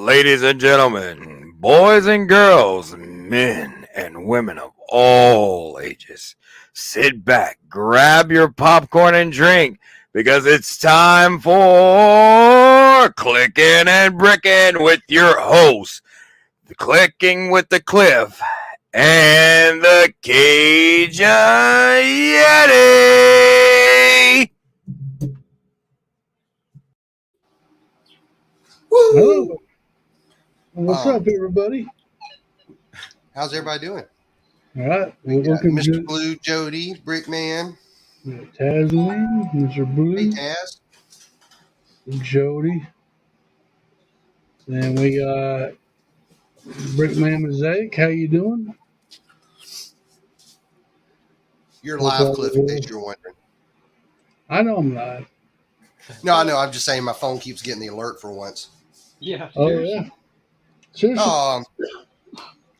Ladies and gentlemen, boys and girls, men and women of all ages, sit back, grab your popcorn and drink because it's time for Clicking and Bricken with your hosts, Clicking with the Cliff and the Cajun Yeti. Woo! Hello. What's up, everybody? How's everybody doing? All right. We got Looking Mr. good. Blue, Jody, Brickman. We got Tasman, Mr. Blue, Hey, Taz. Jody. Then we got Brickman Mosaic. How you doing? You're Hope live, all Cliff, is in well. case you're wondering. I know I'm live. No, I know. I'm just saying my phone keeps getting the alert for once. Yeah. Oh, yeah. Seriously?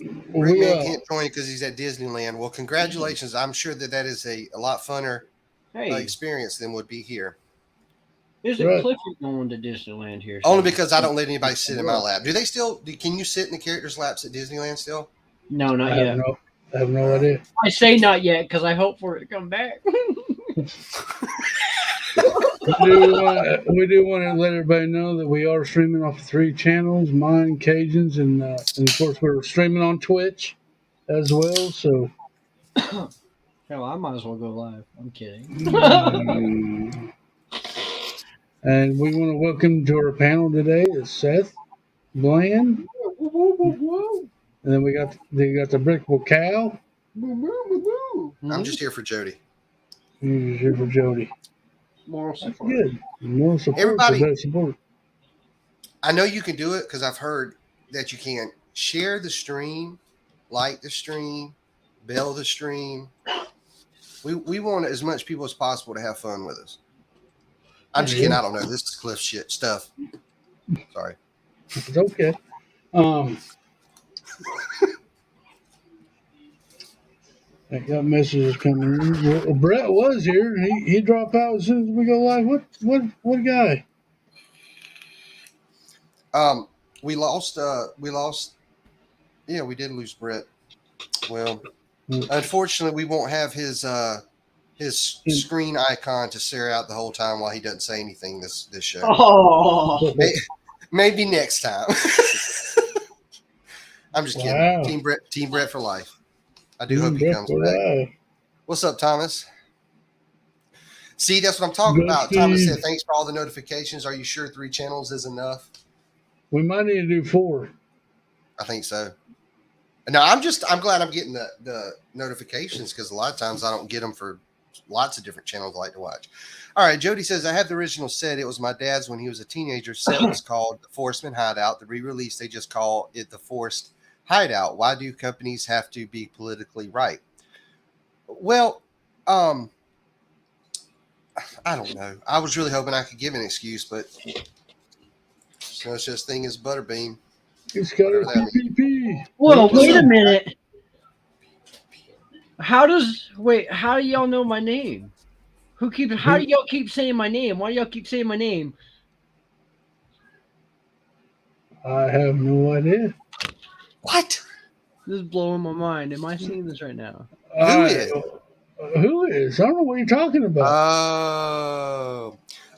We, Brickman can't join because he's at Disneyland. Well, congratulations. I'm sure that is a lot funner Hey, experience than would be here. isn't Right. Clifford going to Disneyland here? Only soon? because I don't let anybody sit in my lap. Do they still? Can you sit in the characters' laps at Disneyland still? No, I not have, yet. I have no idea. I say not yet because I hope for it to come back. We do want to let everybody know that we are streaming off 3 channels, mine, Cajuns, and of course we're streaming on Twitch as well. So Hell, I might as well go live. I'm kidding. And we want to welcome to our panel today is Seth Bland, and then we got the Brickable Cow. I'm just here for Jody. He's here for Jody. Moral That's support. good. More support. Everybody- So better support. I know you can do it because I've heard that you can share the stream, like the stream, bell the stream. We want as much people as possible to have fun with us. I'm just kidding. I don't know. This is Cliff shit stuff. Sorry. It's okay. I got messages coming in. Well, Brett was here. He dropped out as soon as we go live. What guy? We lost. Yeah, we did lose Brett. Well, unfortunately, we won't have his screen icon to stare out the whole time while he doesn't say anything this show. Oh, Maybe next time. I'm just kidding. Wow. Team Brett for life. I do hope he comes back. What's up, Thomas? See, that's what I'm talking Good about. Steve. Thomas said, thanks for all the notifications. Are you sure 3 channels is enough? We might need to do 4. I think so. No, I'm glad I'm getting the notifications because a lot of times I don't get them for lots of different channels I like to watch. All right, Jody says, I have the original set. It was my dad's when he was a teenager. Set was called The Forceman Hideout. The re-release, they just call it The Forced Hideout. Why do companies have to be politically right? Well, I don't know. I was really hoping I could give an excuse, but no such thing as Butterbean. It's got a Whatever that PPP. whoa! What's Wait up? a minute. How do y'all know my name? How do y'all keep saying my name? Why do y'all keep saying my name? I have no idea. What? This is blowing my mind. Am I seeing this right now? Who is? Who is? I don't know what you're talking about.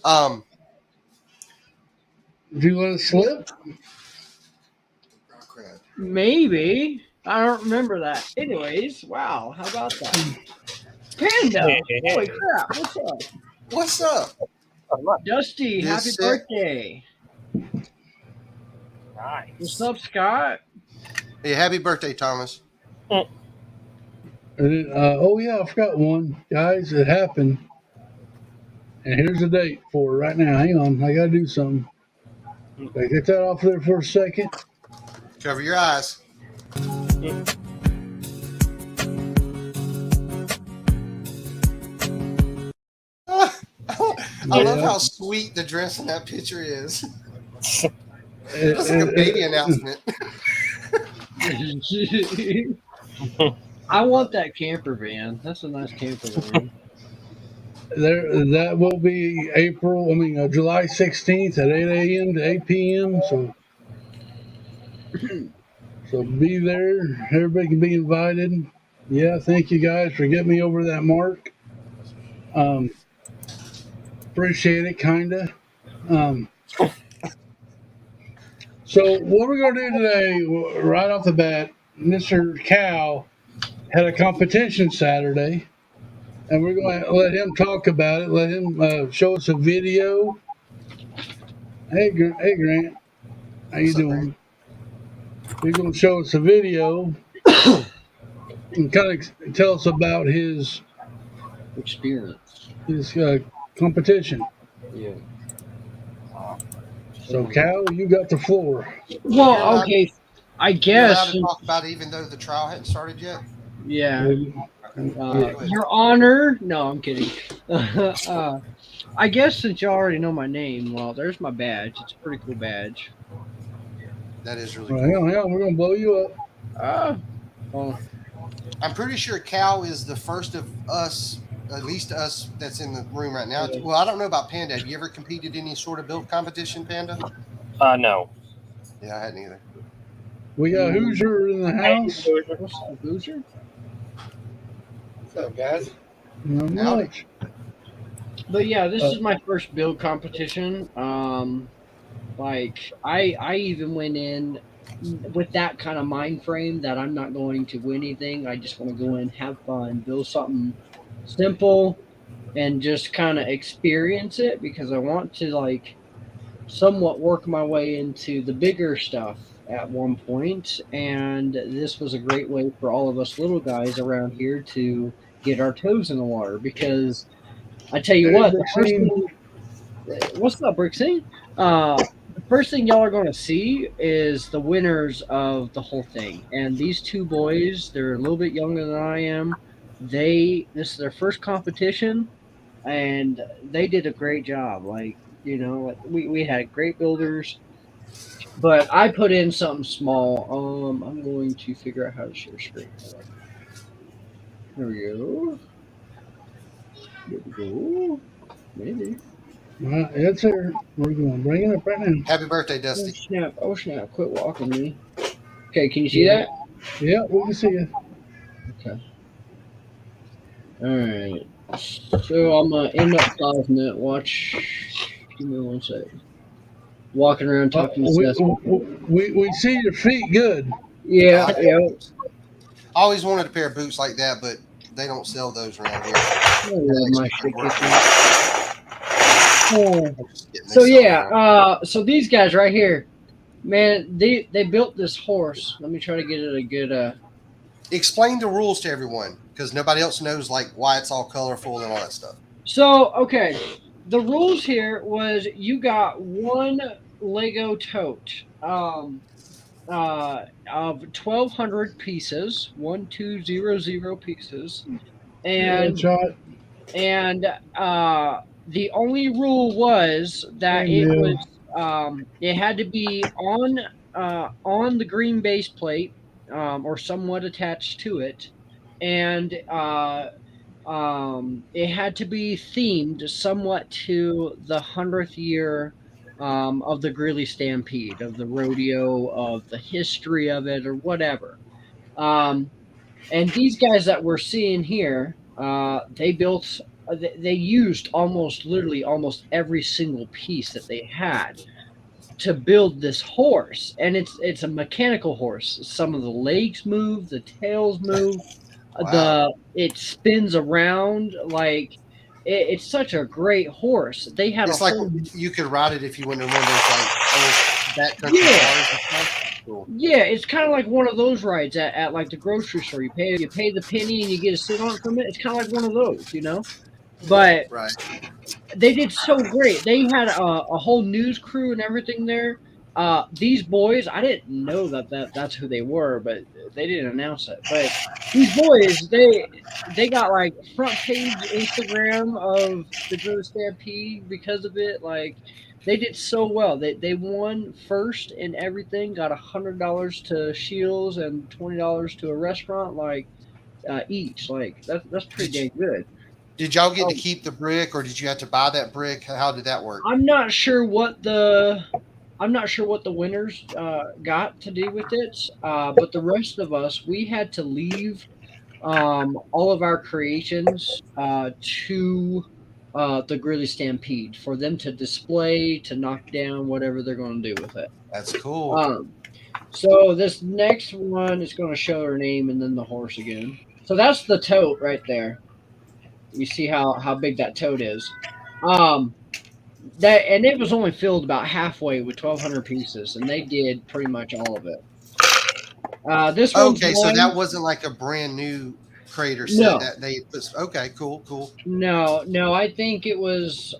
Oh. Did you let it slip? Oh, crap. Maybe. I don't remember that. Anyways, wow. How about that? Panda. Holy crap. What's up? What's up? Dusty, Yes, happy sir. birthday. Nice. What's up, Scott? Hey, happy birthday, Thomas. And then, oh yeah, I forgot one, guys. It happened, and here's the date for it right now. Hang on, I gotta do something. Okay, get that off there for a second. Cover your eyes. I love how sweet the dress in that picture is. It's like a baby announcement. I want that camper van. That's a nice camper van. That will be July 16th at 8 a.m. to 8 p.m. So So be there. Everybody can be invited. Yeah, thank you guys for getting me over that mark. Appreciate it, kinda. Um, so what we're gonna do today, right off the bat, Mr. Cal had a competition Saturday, and we're going to let him talk about it. Let him show us a video. Hey, hey, Grant, how you What's up, Grant? doing? He's going to show us a video and kind of tell us about his Experience. competition. Yeah. So, Cal, you got the floor. You're Well, allowed, okay. I you're allowed guess. to talk about it even though the trial hadn't started yet. Yeah. Okay, Yeah. go ahead. Your Honor. No, I'm kidding. I guess since you already know my name, well, there's my badge. It's a pretty cool badge. That is really Well, hang cool. on, hang on. We're going to blow you up. Well, I'm pretty sure Cal is the first of us, at least us that's in the room right now. Well, I don't know about Panda. Have you ever competed in any sort of build competition, Panda? No. Yeah, I hadn't either. We got Hoosier in the house. what's up, Boozer? What's up, guys? Not Howdy. much. But yeah, this is my first build competition. Like I even went in with that kind of mind frame that I'm not going to win anything. I just want to go in, have fun, build something simple, and just kind of experience it because I want to like somewhat work my way into the bigger stuff at one point. And this was a great way for all of us little guys around here to get our toes in the water because I tell you Hey, what, the first Brixine. thing. What's up, Bricken? The first thing y'all are going to see is the winners of the whole thing, and these two boys, they're a little bit younger than I am. This is their first competition, and they did a great job. Like like we had great builders, but I put in something small. I'm going to figure out how to share screen. Hold on. There we go. There we go. Maybe. It's here. We're going to bring it up right now. Happy birthday, Oh Dusty. snap! Oh snap! Quit walking me. Okay, can you see that? Yeah, we can see you. Okay. All right. So I'm gonna end up pausing it. Watch. Give me 1 second. Walking around talking to Seth. We see your feet good. Yeah. I Yeah. always wanted a pair of boots like that, but they don't sell those around here. I love my shit kicking. Just getting So this yeah. on. So these guys right here, man, they built this horse. Let me try to get it a good. Explain the rules to everyone because nobody else knows like why it's all colorful and all that stuff. So okay, the rules here was you got one Lego tote. Of 1,200 pieces, 1,200 pieces, and Headshot. the only rule was that Hey, it Neil. was it had to be on the green base plate or somewhat attached to it, and it had to be themed somewhat to the 100th year of the Greeley Stampede, of the rodeo, of the history of it, or whatever. And these guys that we're seeing here, they built, they used literally almost every single piece that they had to build this horse, and it's a mechanical horse. Some of the legs move, the tails move, Wow. it spins around like it's such a great horse. They had It's a like whole you could ride it if you went to one of those like old backcountry Yeah. cars and stuff. Cool. yeah, it's kind of like one of those rides at like the grocery store. You pay the penny and you get to sit on it from it. It's kind of like one of those. But Right. they did so great. They had a whole news crew and everything there. These boys, I didn't know that's who they were, but they didn't announce it. But these boys, they got like front page Instagram of the Grove Stampede because of it. Like they did so well. They won first in everything. Got $100 to Shields and $20 to a restaurant. Like each. Like that's pretty dang good. Did y'all get to Oh, keep the brick or did you have to buy that brick? How did that work? I'm not sure what the I'm not sure what the winners got to do with it, but the rest of us, we had to leave all of our creations to the Grizzly Stampede for them to display, to knock down whatever they're going to do with it. That's cool. So this next one is going to show her name and then the horse again. So that's the tote right there. You see how big that tote is. That and it was only filled about halfway with 1,200 pieces, and they did pretty much all of it. This one's Okay, so mine. that wasn't like a brand new crater set No. that they put. Okay, cool. No, I think it was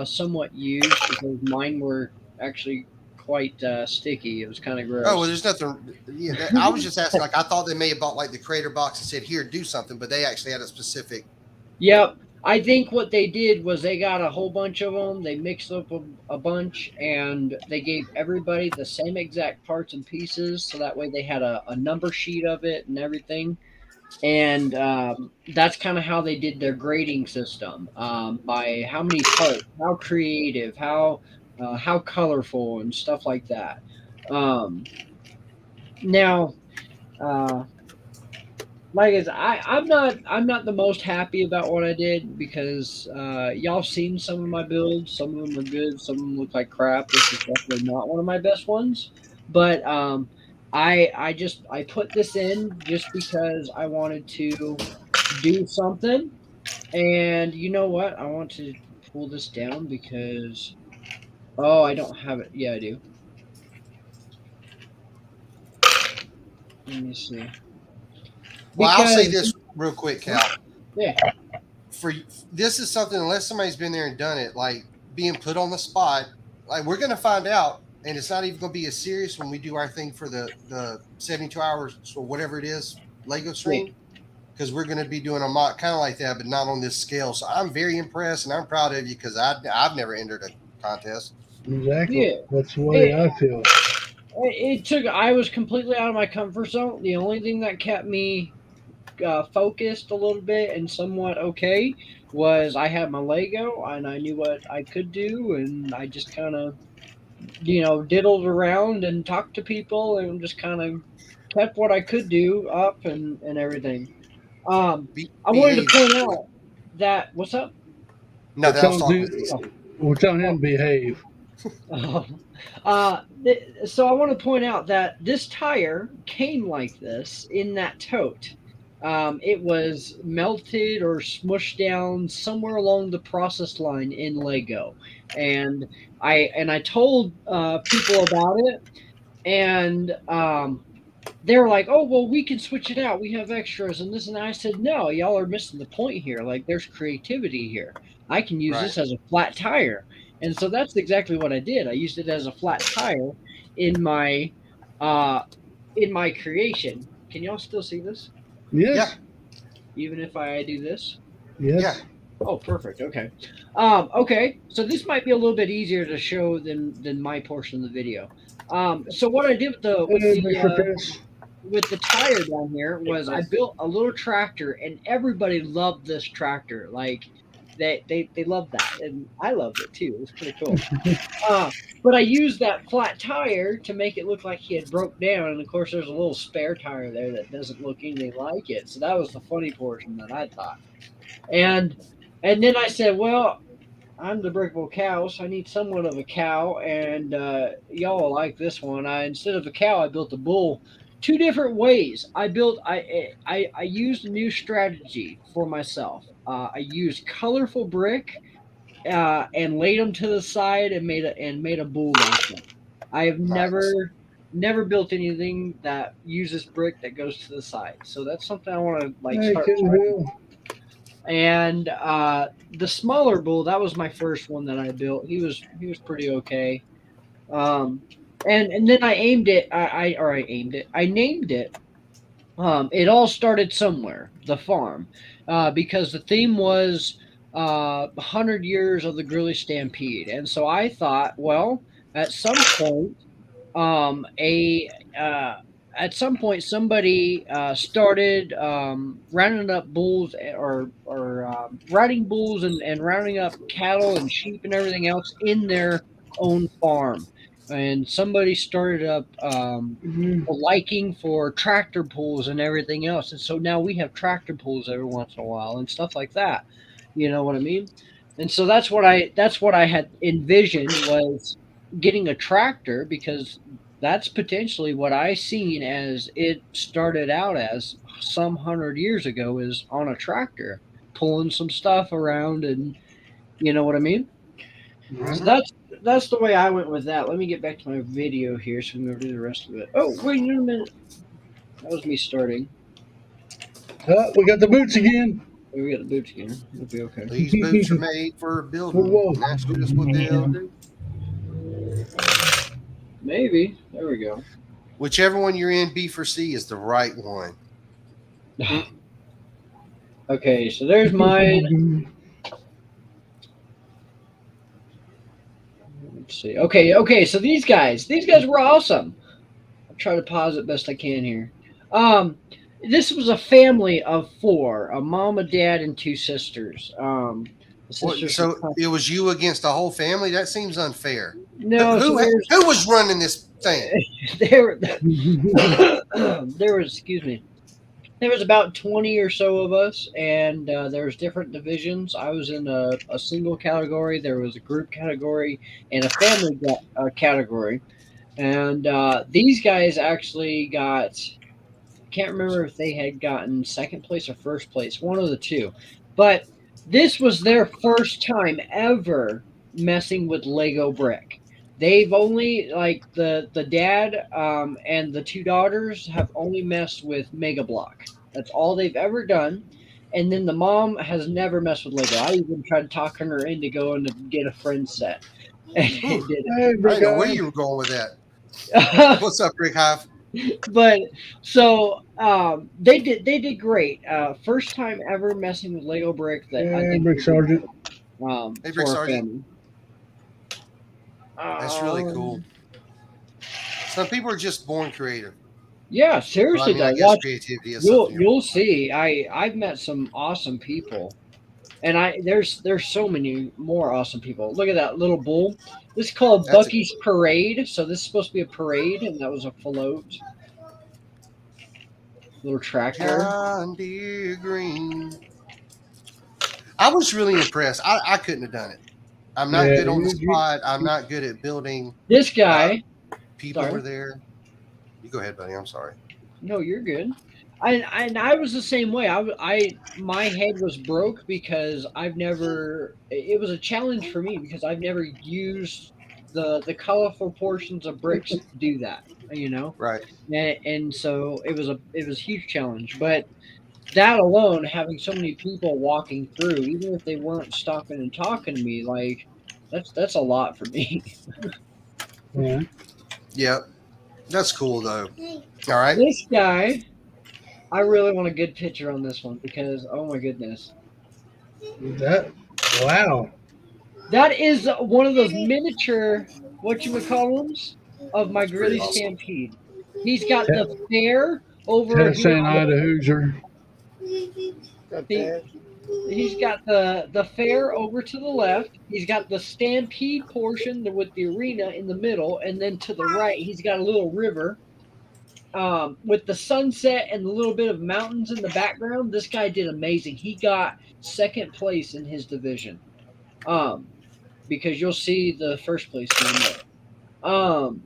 somewhat used because mine were actually quite sticky. It was kind of gross. Oh well, there's nothing. Yeah, I was just asking. Like I thought they may have bought like the crater box and said, "Here, do something," but they actually had a specific. Yep. I think what they did was they got a whole bunch of them. They mixed up a bunch, and they gave everybody the same exact parts and pieces, so that way they had a number sheet of it and everything. And that's kind of how they did their grading system, by how many parts, how creative, how colorful, and stuff like that. Now, like I said, I'm not the most happy about what I did because y'all seen some of my builds. Some of them are good. Some of them look like crap. This is definitely not one of my best ones. But I put this in just because I wanted to do something. And you know what? I want to pull this down because I don't have it. Yeah, I do. Let me see. Well, I'll say Because- this real quick, Cal. Yeah. For this is something unless somebody's been there and done it, like being put on the spot. Like we're gonna find out, and it's not even gonna be as serious when we do our thing for the 72 hours or whatever it is Lego stream, because we're gonna be doing a mock kind of like that, but not on this scale. So I'm very impressed and I'm proud of you because I've never entered a contest. Exactly. Yeah. That's the way I feel. I was completely out of my comfort zone. The only thing that kept me focused a little bit and somewhat okay was I had my Lego and I knew what I could do, and I just kind of diddled around and talked to people and just kind of kept what I could do up and everything. I wanted to point out that what's up? No, that was talking Dude, with you. we're telling him to behave. So I want to point out that this tire came like this in that tote. It was melted or smushed down somewhere along the process line in Lego, and I told people about it, and they were like, "Oh, well, we can switch it out. We have extras and this and that." I said, "No, y'all are missing the point here. Like, there's creativity here. I can use this as a flat tire." And so that's exactly what I did. I used it as a flat tire in my creation. Can y'all still see this? Yes. Even if I do this? Yes. Yeah. Oh, perfect. Okay. Okay. So this might be a little bit easier to show than my portion of the video. So what I did with the tire down here was I built a little tractor, and everybody loved this tractor. Like they loved that, and I loved it too. It was pretty cool. But I used that flat tire to make it look like he had broke down, and of course there's a little spare tire there that doesn't look anything like it. So that was the funny portion that I thought. And then I said, well, I'm the Brickable Cow, so I need somewhat of a cow, and y'all like this one. Instead of a cow, I built a bull. Two different ways. I used a new strategy for myself. I used colorful brick and laid them to the side and made a bull like them. I have never built anything that uses brick that goes to the side. So that's something I want to start trying. And the smaller bull, that was my first one that I built. He was pretty okay. And then I named it. It all started somewhere, the farm, because the theme was 100 years of the Grizzly Stampede, and so I thought, well, at some point, somebody started rounding up bulls or riding bulls and rounding up cattle and sheep and everything else in their own farm. and somebody started up a liking for tractor pulls and everything else, and so now we have tractor pulls every once in a while and stuff like that. You know what I mean? And so that's what I had envisioned was getting a tractor, because that's potentially what I seen as it started out as some 100 years ago, is on a tractor pulling some stuff around, and you know what I mean? So that's the way I went with that. Let me get back to my video here so we can go do the rest of it. Oh, wait a minute. That was me starting. Oh, we got the boots again. Oh, we got the boots again. It'll be okay. These boots are made for building. Whoa. And that's just what they'll do. Maybe. There we go. Whichever one you're in, B for C is the right one. Okay, so there's mine. Let's see. Okay. So these guys were awesome. I'll try to pause it best I can here. This was a family of 4: a mom, a dad, and 2 sisters. The sisters So it was you against the whole family? That seems unfair. no, Who was running this thing? there was, excuse me, there was about 20 or so of us, and there was different divisions. I was in a single category, there was a group category, and a family category. And these guys actually got, can't remember if they had gotten second place or first place, one of the two. But this was their first time ever messing with Lego brick. They've only, like, the dad and the 2 daughters have only messed with Mega Block. That's all they've ever done. And then the mom has never messed with Lego. I even tried talking her into going to get a friend set. And they did it. Hey, I didn't know where Bricken. you were going with that. What's up, Rick Hive? But so they did great. First time ever messing with Lego brick that I Hey, think Brick Sergeant. Hey, Brick for a Sergeant. family. That's really cool. Some people are just born creative. Yeah, seriously, Well, I mean, I though. guess creativity is something. You'll see. I've met some awesome people, and there's so many more awesome people. Look at that little bull. This is called That's Bucky's Parade. So this is supposed to be a parade, and that was a float. Little tractor. John Deere Green. I was really impressed. I couldn't have done it. I'm not good on the spot. I'm not good at building. This guy. People Sorry. were there. You go ahead, buddy. I'm sorry. No, you're good. I was the same way. My head was broke because I've never. It was a challenge for me because I've never used the colorful portions of bricks to do that. You know, Right. and so it was a huge challenge. But that alone, having so many people walking through, even if they weren't stopping and talking to me, like that's a lot for me. Yeah. Yep. That's cool though. All right. This guy, I really want a good picture on this one because, oh my goodness. Wow. That is one of those miniature, whatchamacallums, of my Grilly awesome. Stampede. He's got the fair over Tell here. saying hi to Hoosier. He's got the fair over to the left. He's got the Stampede portion with the arena in the middle, and then to the right, he's got a little river with the sunset and a little bit of mountains in the background. This guy did amazing. He got second place in his division, because you'll see the first place in there.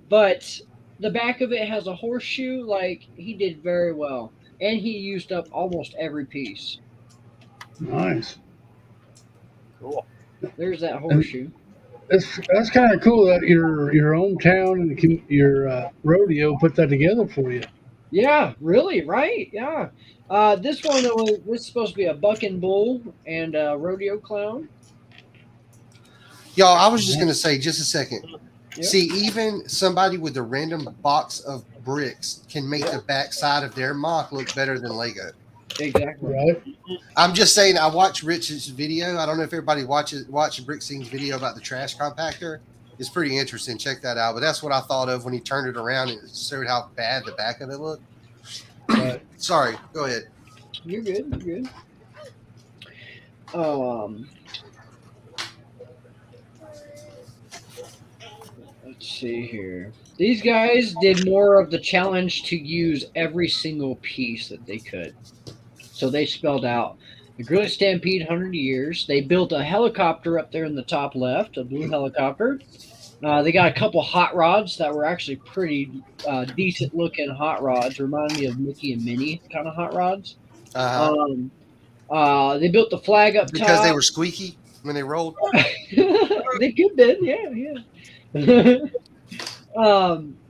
But the back of it has a horseshoe. Like, he did very well, and he used up almost every piece. Nice. Cool. There's that horseshoe. That's kind of cool that your hometown and your rodeo put that together for you. Yeah, really, right? Yeah. This one was supposed to be a buck and bull and a rodeo clown. Y'all, I was just going to say, just a second. Yep. See, even somebody with a random box of bricks can make the backside of their mock look better than Lego. Exactly. Right. I'm just saying, I watched Rich's video. I don't know if everybody watched Brick Scene's video about the trash compactor. It's pretty interesting. Check that out. But that's what I thought of when he turned it around and showed how bad the back of it looked. Right. Sorry. Go ahead. You're good. You're good. Let's see here. These guys did more of the challenge to use every single piece that they could. So they spelled out the Gorilla Stampede 100 years. They built a helicopter up there in the top left, a blue helicopter. They got a couple hot rods that were actually pretty decent looking hot rods. Remind me of Mickey and Minnie kind of hot rods. They built the flag up Because top. they were squeaky when they rolled. They could have been, yeah.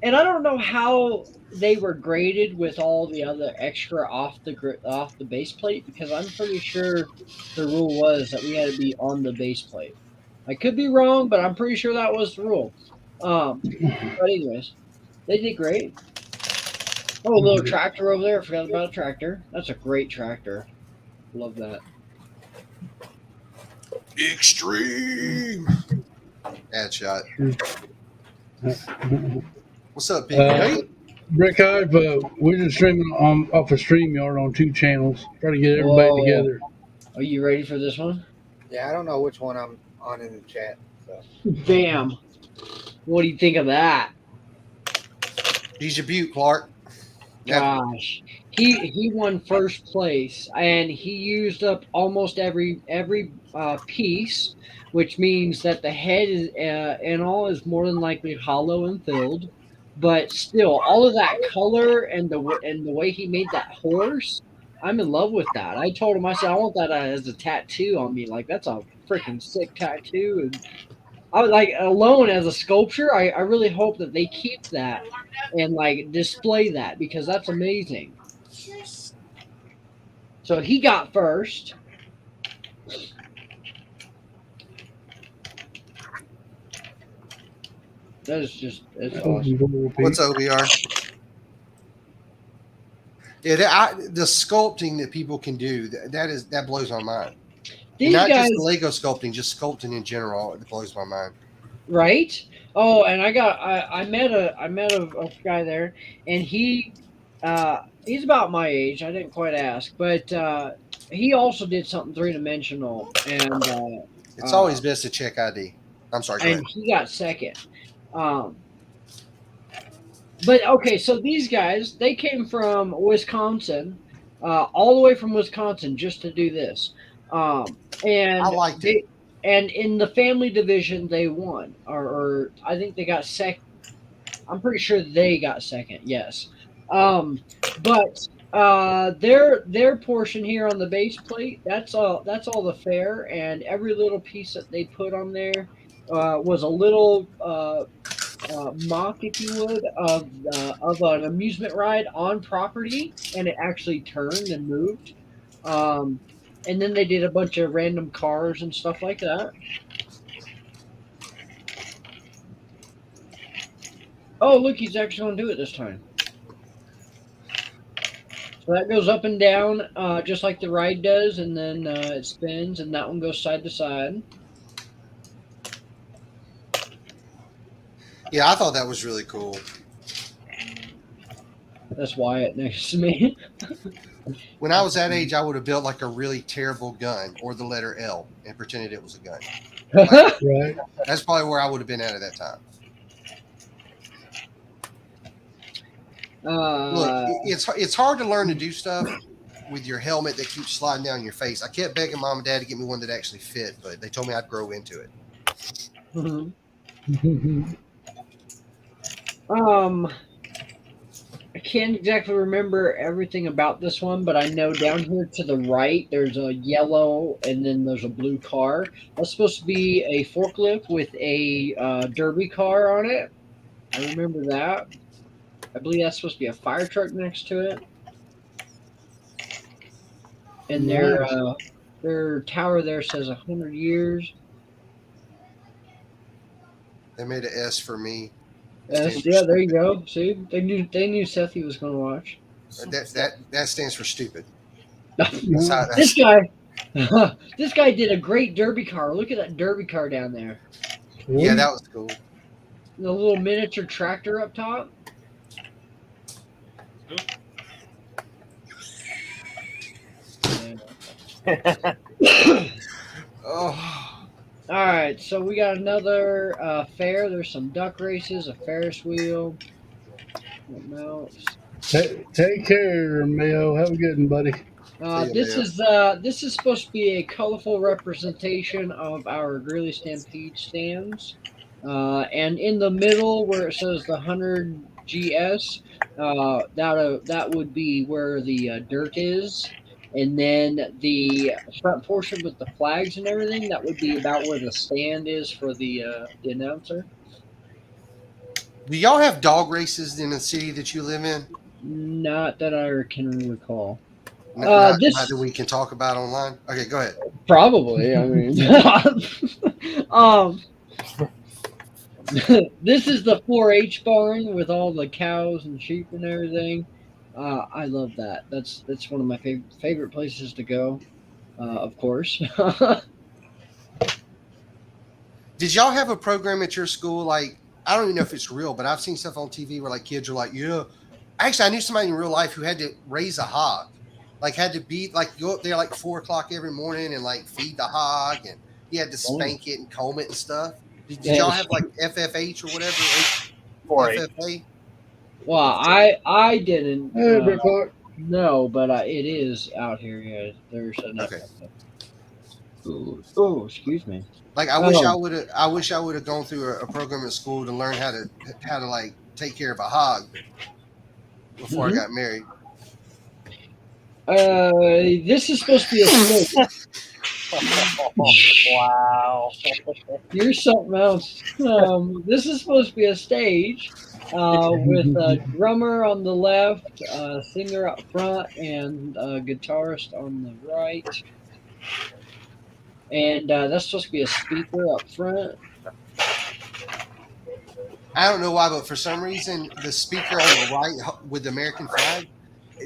And I don't know how they were graded with all the other extra off the base plate, because I'm pretty sure the rule was that we had to be on the base plate. I could be wrong, but I'm pretty sure that was the rule. But anyways, they did great. Oh, a little tractor over there. I forgot about a tractor. That's a great tractor. Love that. Extreme. Ad shot. What's up, Big Rick Hive, we're just streaming off of StreamYard on 2 channels. Try to get everybody Whoa. together. Are you ready for this one? Yeah, I don't know which one I'm on in the chat. So. Bam. What do you think of that? He's your Butte, Clark. Yeah. Gosh, he won first place, and he used up almost every piece, which means that the head is and all is more than likely hollow and filled. But still, all of that color and the way he made that horse, I'm in love with that. I told him, I said, I want that as a tattoo on me. Like, that's a freaking sick tattoo. And I was like, alone as a sculpture, I really hope that they keep that and like display that, because that's amazing. So he got first. That is just, it's awesome. What's OBR? Yeah, the sculpting that people can do, that blows my mind. Not just Lego sculpting, just sculpting in general. It blows my mind. Right? Oh, and I met a guy there, and he's about my age. I didn't quite ask, but he also did something 3-dimensional, and it's always best to check ID. I'm sorry. And he got second. But okay, so these guys, they came from Wisconsin, all the way from Wisconsin just to do this. And I liked it. And in the family division, they won, or I think they got second. I'm pretty sure they got second. Yes, but their portion here on the base plate, that's all the fair, and every little piece that they put on there was a little mock, if you would, of an amusement ride on property, and it actually turned and moved. And then they did a bunch of random cars and stuff like that. Oh, look, he's actually going to do it this time. So that goes up and down, just like the ride does, and then it spins, and that one goes side to side. Yeah, I thought that was really cool. That's Wyatt next to me. When I was that age, I would have built like a really terrible gun or the letter L and pretended it was a gun. Right. That's probably where I would have been at that time. Look, it's hard to learn to do stuff with your helmet that keeps sliding down your face. I kept begging mom and dad to get me one that actually fit, but they told me I'd grow into it. I can't exactly remember everything about this one, but I know down here to the right, there's a yellow and then there's a blue car. That's supposed to be a forklift with a derby car on it. I remember that. I believe that's supposed to be a fire truck next to it. And their tower there says 100 years. They made an S for me. Yeah, there you go. See, they knew Sethy was going to watch. That stands for stupid. This guy did a great derby car. Look at that derby car down there. Yeah, that was cool. The little miniature tractor up top. Oh. All right, so we got another fair. There's some duck races, a Ferris wheel. What else? Take care, Mayo. Have a good one, buddy. See ya, This is supposed to be a colorful representation of our Greeley Stampede stands, and in the middle where it says the 100 GS, that would be where the dirt is, and then the front portion with the flags and everything that would be about where the stand is for the announcer. Do y'all have dog races in the city that you live in? Not that I can recall. Not This that we can talk about online. Okay, go ahead. Probably. I mean, this is the 4-H barn with all the cows and sheep and everything. I love that. That's one of my favorite places to go. Of course. Did y'all have a program at your school? Like, I don't even know if it's real, but I've seen stuff on TV where like kids are like, yeah. Actually, I knew somebody in real life who had to raise a hog. Like, had to be like go up there like 4 o'clock every morning and like feed the hog, and he had to spank it and comb it and stuff. Did y'all have like FFH or whatever? 4-H. FFA? Well, I didn't. Hey, Brick Clark. No, but it is out here. Yeah, there's enough. Okay. Oh, excuse me. Like, I wish I would have gone through a program at school to learn how to like take care of a hog before I got married. This is supposed to be a stage. Wow. You're something else. This is supposed to be a stage with a drummer on the left, a singer up front, and a guitarist on the right. And that's supposed to be a speaker up front. I don't know why, but for some reason, the speaker on the right with the American flag,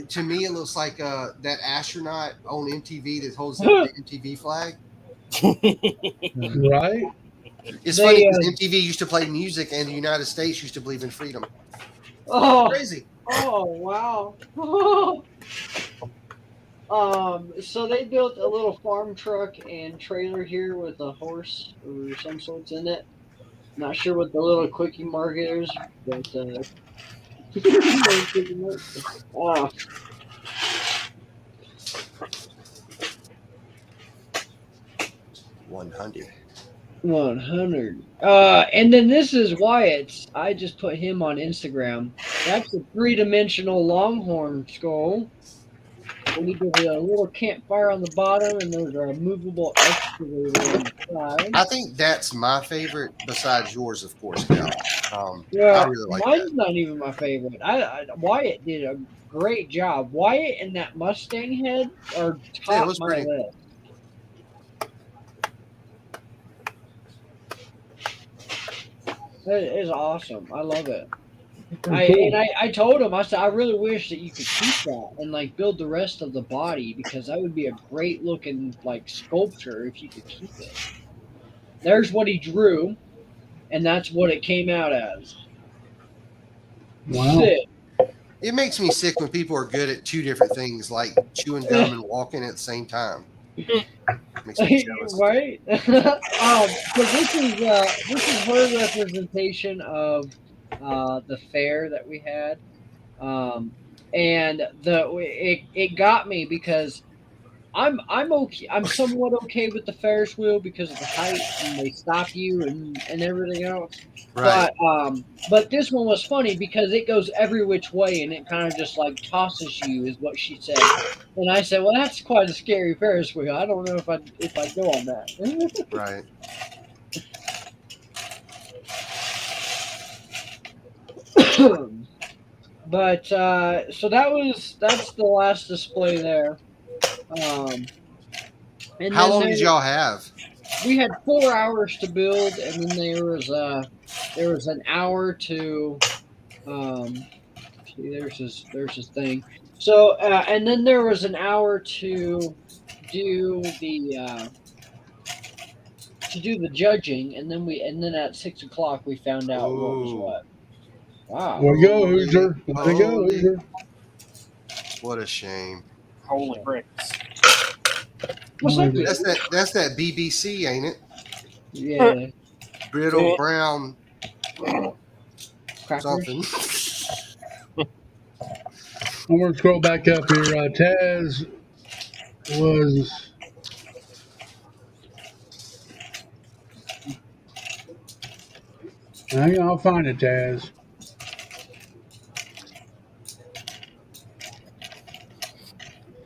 to me, it looks like that astronaut on MTV that holds up the MTV flag. Right? It's funny because MTV used to play music, and the United States used to believe in freedom. Oh, Crazy. Oh, wow. So they built a little farm truck and trailer here with a horse or some sorts in it. Not sure what the little quickie mark is, but oh. 100. 100. And then this is Wyatt's. I just put him on Instagram. That's a 3-dimensional longhorn skull. We did a little campfire on the bottom, and there's a movable excavator on the side. I think that's my favorite, besides yours, of course, Cal. Yeah, I really like mine's that. not even my favorite. Wyatt did a great job. Wyatt and that Mustang head are top was my pretty. list. It is awesome. I love it. I told him, I said, I really wish that you could keep that and like build the rest of the body, because that would be a great looking like sculpture if you could keep it. There's what he drew, and that's what it came out as. Wow. Sick. It makes me sick when people are good at two different things, like chewing gum and walking at the same time. Makes me jealous. Right? So this is her representation of the fair that we had, and it got me because I'm okay. I'm somewhat okay with the Ferris wheel because of the height and they stop you and everything else. Right. But this one was funny because it goes every which way and it kind of just like tosses you, is what she said. And I said, well, that's quite a scary Ferris wheel. I don't know if I go on that. Right. But so that's the last display there. And How long did y'all have? We had 4 hours to build, and then there was an hour to see, there's his thing. So and then there was an hour to do the judging, and then at 6 o'clock we found out what was what. Wow. There you go, Hoosier. There you go, Hoosier. What a shame. Holy bricks. What's up, Dude. That's that BBC, ain't it? Yeah. Brittle brown Crackers. something. I'm gonna scroll back up here. Taz was. Hang on, I'll find it, Taz.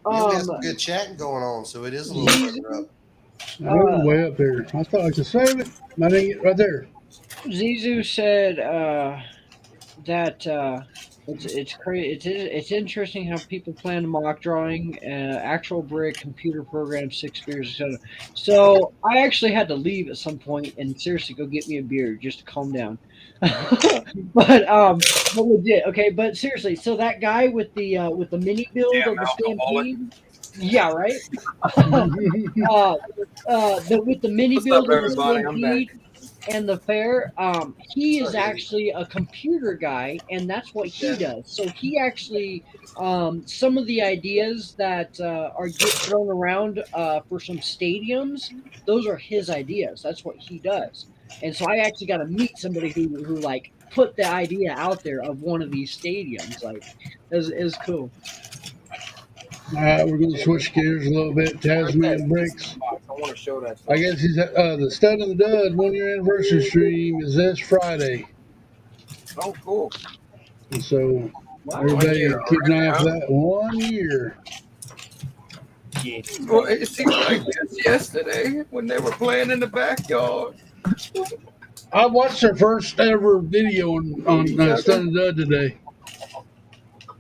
Yeah, we got some good chatting going on, so it is a little further up. It was way up here. I thought I could save it. I didn't get right there. Zizu said that it's interesting how people plan mock drawing, actual brick, computer program, six spears, etc. So I actually had to leave at some point and seriously go get me a beer just to calm down. But legit, okay. But seriously, so that guy with the mini build Damn of the alcoholic. Stampede, yeah, right. With the mini What's build up, of the everybody? I'm back. Stampede and the fair, he is Sorry, Eddie. actually a computer guy, and that's what he does. So he actually, some of the ideas that are get thrown around for some stadiums, those are his ideas. That's what he does. And so I actually got to meet somebody who like put the idea out there of one of these stadiums. Like, is cool. All right, we're gonna switch gears a little bit. Tasman Bricks. I want to show that. I guess he's the Stud and the Dud 1 year anniversary stream is this Friday, Oh, cool. and so Wow, everybody 1 year keep an eye already, out for that. 1 year. Yeah. Well, it seems like just yesterday when they were playing in the backyard. I watched their first ever video on Stud and Dud today.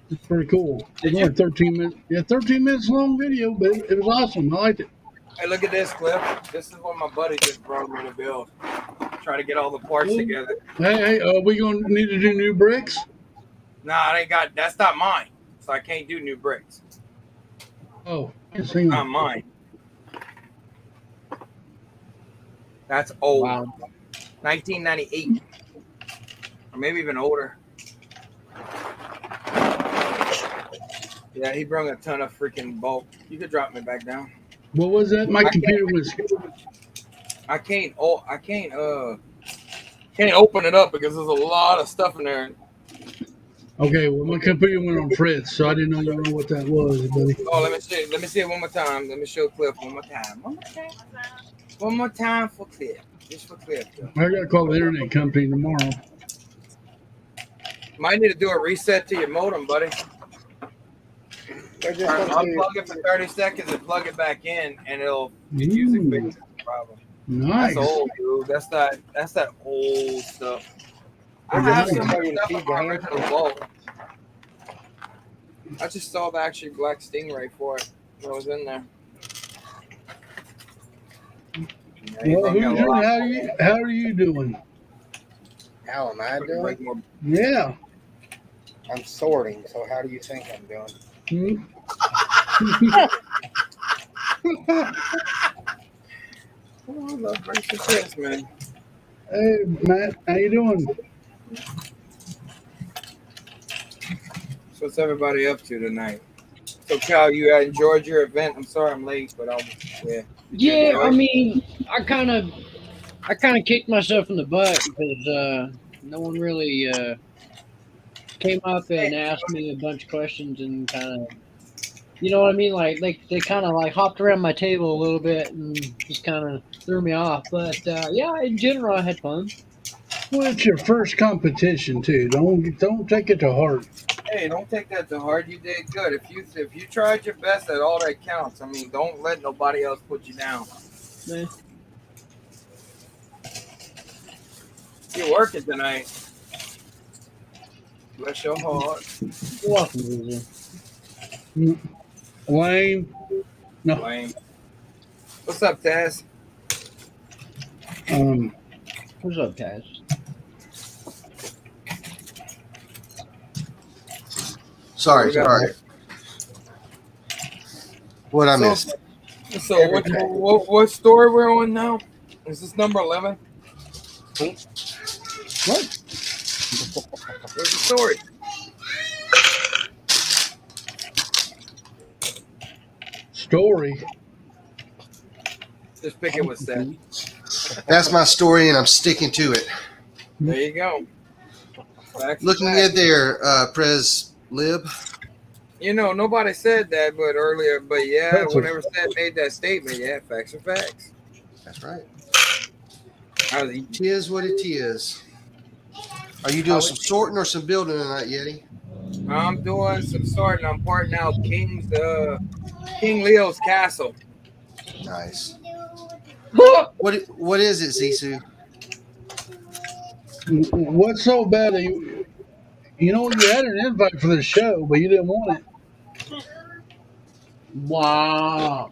It's pretty cool. It's only 13 minutes. Yeah, 13 minutes long video, but it was awesome. I liked it. Hey, look at this, Cliff. This is what my buddy just brought me to build. Try to get all the parts together. Hey, are we gonna need to do new bricks? Nah, that's not mine. So I can't do new bricks. Oh, Not mine. That's old. Wow. 1998. Or maybe even older. Yeah, he brought a ton of freaking bulk. You could drop me back down. What was that? My computer was. I can't open it up because there's a lot of stuff in there. Okay, well, my computer went on Fritz, so I didn't know you know what that was, buddy. Oh, let me see it one more time. Let me show Cliff one more time. One more time for Cliff. Just for Cliff. I gotta call the internet company tomorrow. Might need to do a reset to your modem, buddy. Unplug it for 30 seconds and plug it back in, and it'll usually fix the problem. Nice. That's old, dude. That's that old stuff. I Is it have nice? some Tell you to stuff feed on the my hand? original vault. I just saw the actual black stingray for it when I was in there. Well, how are you doing? How am I doing? Yeah. I'm sorting. So how do you think I'm doing? Oh, I love breakfast success, man. Hey, Matt, how you doing? So what's everybody up to tonight? So Cal, you enjoyed your event. I'm sorry I'm late, but yeah. Yeah, I mean, I kind of kicked myself in the butt because no one really came up and asked me a bunch of questions and kind of, you know what I mean? Like they kind of like hopped around my table a little bit and just kind of threw me off. But yeah, in general, I had fun. Well, it's your first competition too. Don't take it to heart. Hey, don't take that to heart. You did good. If you tried your best, at all that counts. I mean, don't let nobody else put you down. Yeah. You're working tonight. Bless your heart. You're welcome, Loser. Wayne. No. Wayne. What's up, Taz? What's up, Taz? Sorry. What I missed? So what story we're on now? Is this number 11? What? Where's the story? Story. Just pick it with that. That's my story, and I'm sticking to it. There you go. Facts Looking facts. good there, Prez Lib. You know, nobody said that, but earlier, but yeah, That's a- whenever Seth made that statement, yeah, facts are facts. That's right. I was, Tis what it is. Are you doing some sorting or some building tonight, Yeti? I'm doing some sorting. I'm parting out King Leo's castle. Nice. What is it, Zissou? What's so bad that you know you had an invite for the show, but you didn't want it. Wow.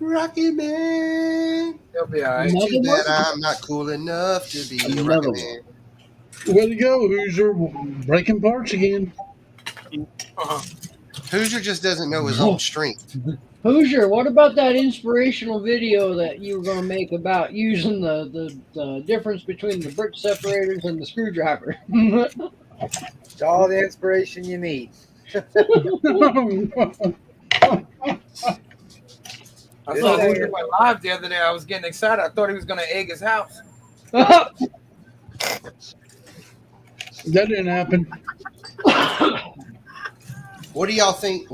Rocky Man. He'll be all right. Too Another bad one? I'm not cool enough to be a Another Rocky Man. Way to go, Hoosier! Breaking parts again. Hoosier just doesn't know his own strength. Hoosier, what about that inspirational video that you were going to make about using the difference between the brick separators and the screwdriver? It's all the inspiration you need. I saw Hoosier went live the other day. I was getting excited. I thought he was going to egg his house. That didn't happen. What do y'all think?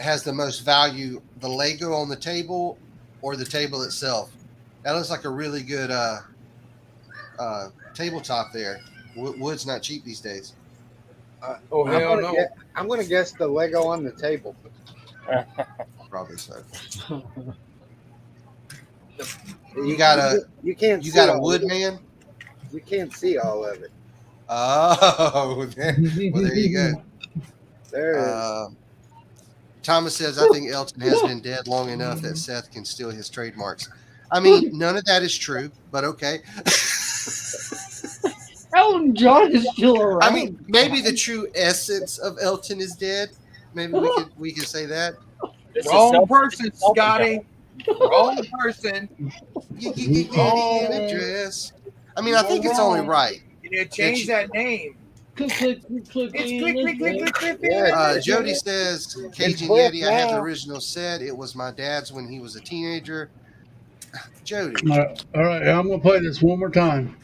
Has the most value, the Lego on the table or the table itself? That looks like a really good tabletop there. Wood's not cheap these days. Oh, hell no. I'm gonna guess the Lego on the table. Probably so. You You got a all wood of it. man? You can't see all of it. Oh, well, there you go. There it is. Thomas says, I think Elton has been dead long enough that Seth can steal his trademarks. I mean, none of that is true, but okay. Elton John is still around. I mean, maybe the true essence of Elton is dead. Maybe we could say that. Wrong person, Scotty. Wrong person. In a dress. I mean, I think it's only right. You need to change that name. Click. It's click. Yeah, Jody says, Cajun Cliff Yeti, I have the now. original set. It was my dad's when he was a teenager. Jody. All right, I'm gonna play this one more time.